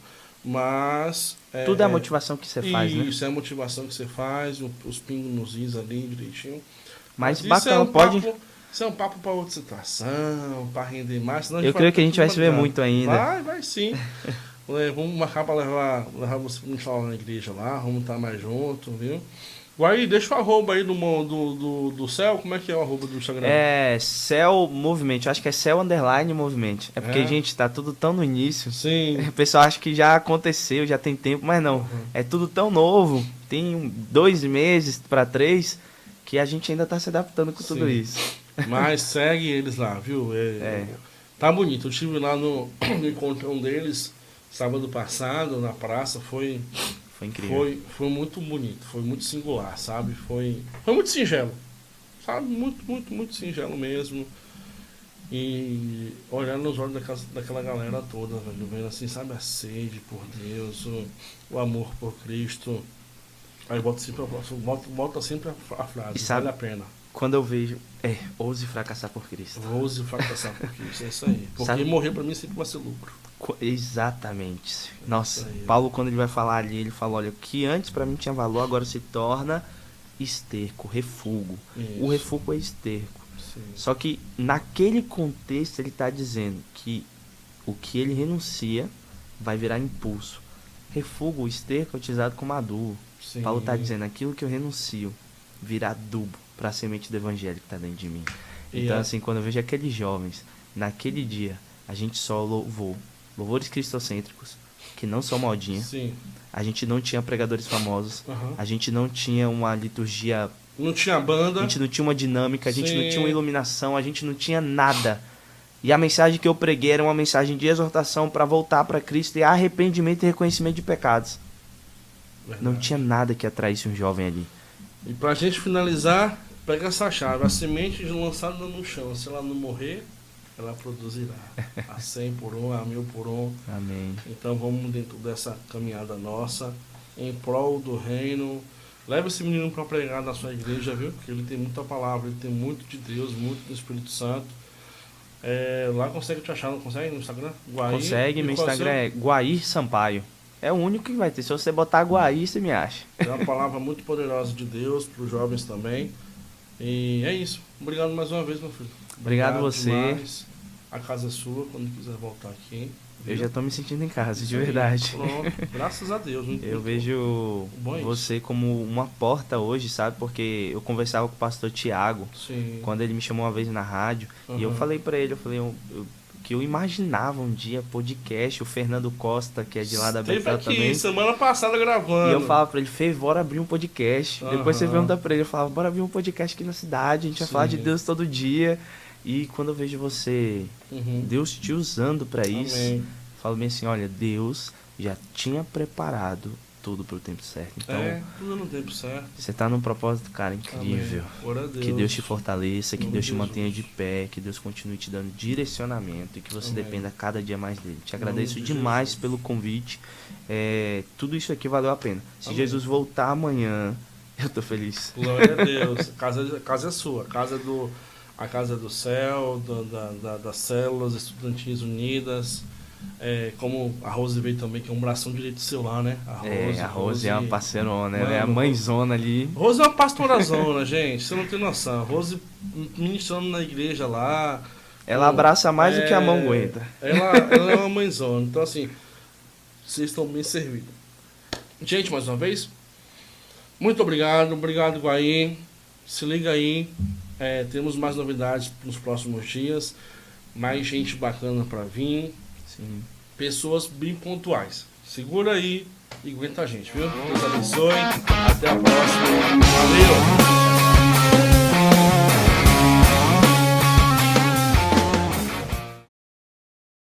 Mas... tudo é a motivação que você faz, né? Isso é a motivação que você faz, os pingos nos is ali direitinho. Mas bacana, pode... Isso é um papo para outra situação, para render mais. Eu creio que a gente vai se ver muito ainda. Vai sim. Vamos marcar para levar você para falar na igreja lá, vamos estar mais juntos, viu? Guaí, deixa o arroba aí do Céu, como é que é o arroba do Instagram? Céu Movimento, acho que é Céu _Movimento. É porque, gente, tá tudo tão no início. Sim. O pessoal acha que já aconteceu, já tem tempo, mas não. É tudo tão novo, tem 2 meses para 3, que a gente ainda tá se adaptando com tudo isso. Mas segue eles lá, viu? Tá bonito, eu estive lá no encontrão deles sábado passado, na praça, foi incrível. Foi muito bonito, foi muito singular, sabe? Foi muito singelo, sabe? Muito singelo mesmo. E olhando nos olhos daquela galera toda, velho, vendo assim, sabe? A sede por Deus, o amor por Cristo. Aí volta sempre a frase, vale a pena. Quando eu vejo, ouse fracassar por Cristo. Ouse fracassar por Cristo, é isso aí. Porque morrer pra mim sempre vai ser lucro. Exatamente. Nossa, Paulo, quando ele vai falar ali, ele fala, olha, o que antes pra mim tinha valor, agora se torna esterco, refúgio. Isso. O refúgio é esterco. Sim. Só que naquele contexto ele tá dizendo que o que ele renuncia vai virar impulso. Refúgio, o esterco é utilizado como adubo. Sim. Paulo tá dizendo, aquilo que eu renuncio virá adubo para a semente do evangelho que tá dentro de mim. Então, assim, quando eu vejo aqueles jovens, naquele dia, a gente só louvou. Louvores cristocêntricos, que não são modinha. Sim. A gente não tinha pregadores famosos. A gente não tinha uma liturgia... Não tinha banda. A gente não tinha uma dinâmica, a gente não tinha uma iluminação, a gente não tinha nada. E a mensagem que eu preguei era uma mensagem de exortação para voltar para Cristo e arrependimento e reconhecimento de pecados. Verdade. Não tinha nada que atraísse um jovem ali. E pra gente finalizar, pega essa chave. A semente lançada no chão, se ela não morrer, ela produzirá. A 100 por 1, a 1000 por 1. Amém. Então vamos dentro dessa caminhada nossa, em prol do reino. Leva esse menino para pregar na sua igreja, viu? Porque ele tem muita palavra, ele tem muito de Deus, muito do Espírito Santo. Lá consegue te achar, não consegue no Instagram? Guaí, consegue, meu Instagram é Guair Sampaio. É o único que vai ter. Se você botar Guaí, você me acha. É uma palavra muito poderosa de Deus, para os jovens também. E é isso. Obrigado mais uma vez, meu filho. Obrigado você. Demais. A casa é sua, quando quiser voltar aqui. Eu já tô me sentindo em casa, de verdade. Pronto. Graças a Deus. Eu vejo você como uma porta hoje, sabe? Porque eu conversava com o pastor Tiago, quando ele me chamou uma vez na rádio, e eu falei pra ele, que eu imaginava um dia podcast, o Fernando Costa, que é de lá da Betel também. Semana passada gravando. E eu falava pra ele, Fê, bora abrir um podcast. Depois você pergunta pra ele, eu falava, bora abrir um podcast aqui na cidade, a gente vai falar de Deus todo dia. E quando eu vejo você, Deus te usando pra isso, eu falo bem assim, olha, Deus já tinha preparado tudo pro tempo certo. Então, tudo no tempo certo. Você tá num propósito, cara, incrível. Que Deus te fortaleça, que Deus te mantenha de pé, que Deus continue te dando direcionamento e que você dependa cada dia mais dele. Te agradeço demais pelo convite. Tudo isso aqui valeu a pena. Se Jesus voltar amanhã, eu tô feliz. Glória a Deus. A casa é sua. A casa do céu, das células estudantis unidas. Como a Rose veio também, que é um bração direito seu lá, né? A Rose é uma parceirona, ela é a mãezona ali. Rose é uma pastorazona, gente, você não tem noção. Rose ministrando na igreja lá, Ela abraça mais do que a mão aguenta. Ela é uma mãezona. Então, assim, vocês estão bem servidos. Gente, mais uma vez, muito obrigado. Obrigado, Guaí. Se liga aí. Temos mais novidades nos próximos dias. Mais gente bacana pra vir. Sim. Pessoas bem pontuais. Segura aí e aguenta a gente, viu? Deus abençoe. Até a próxima. Valeu!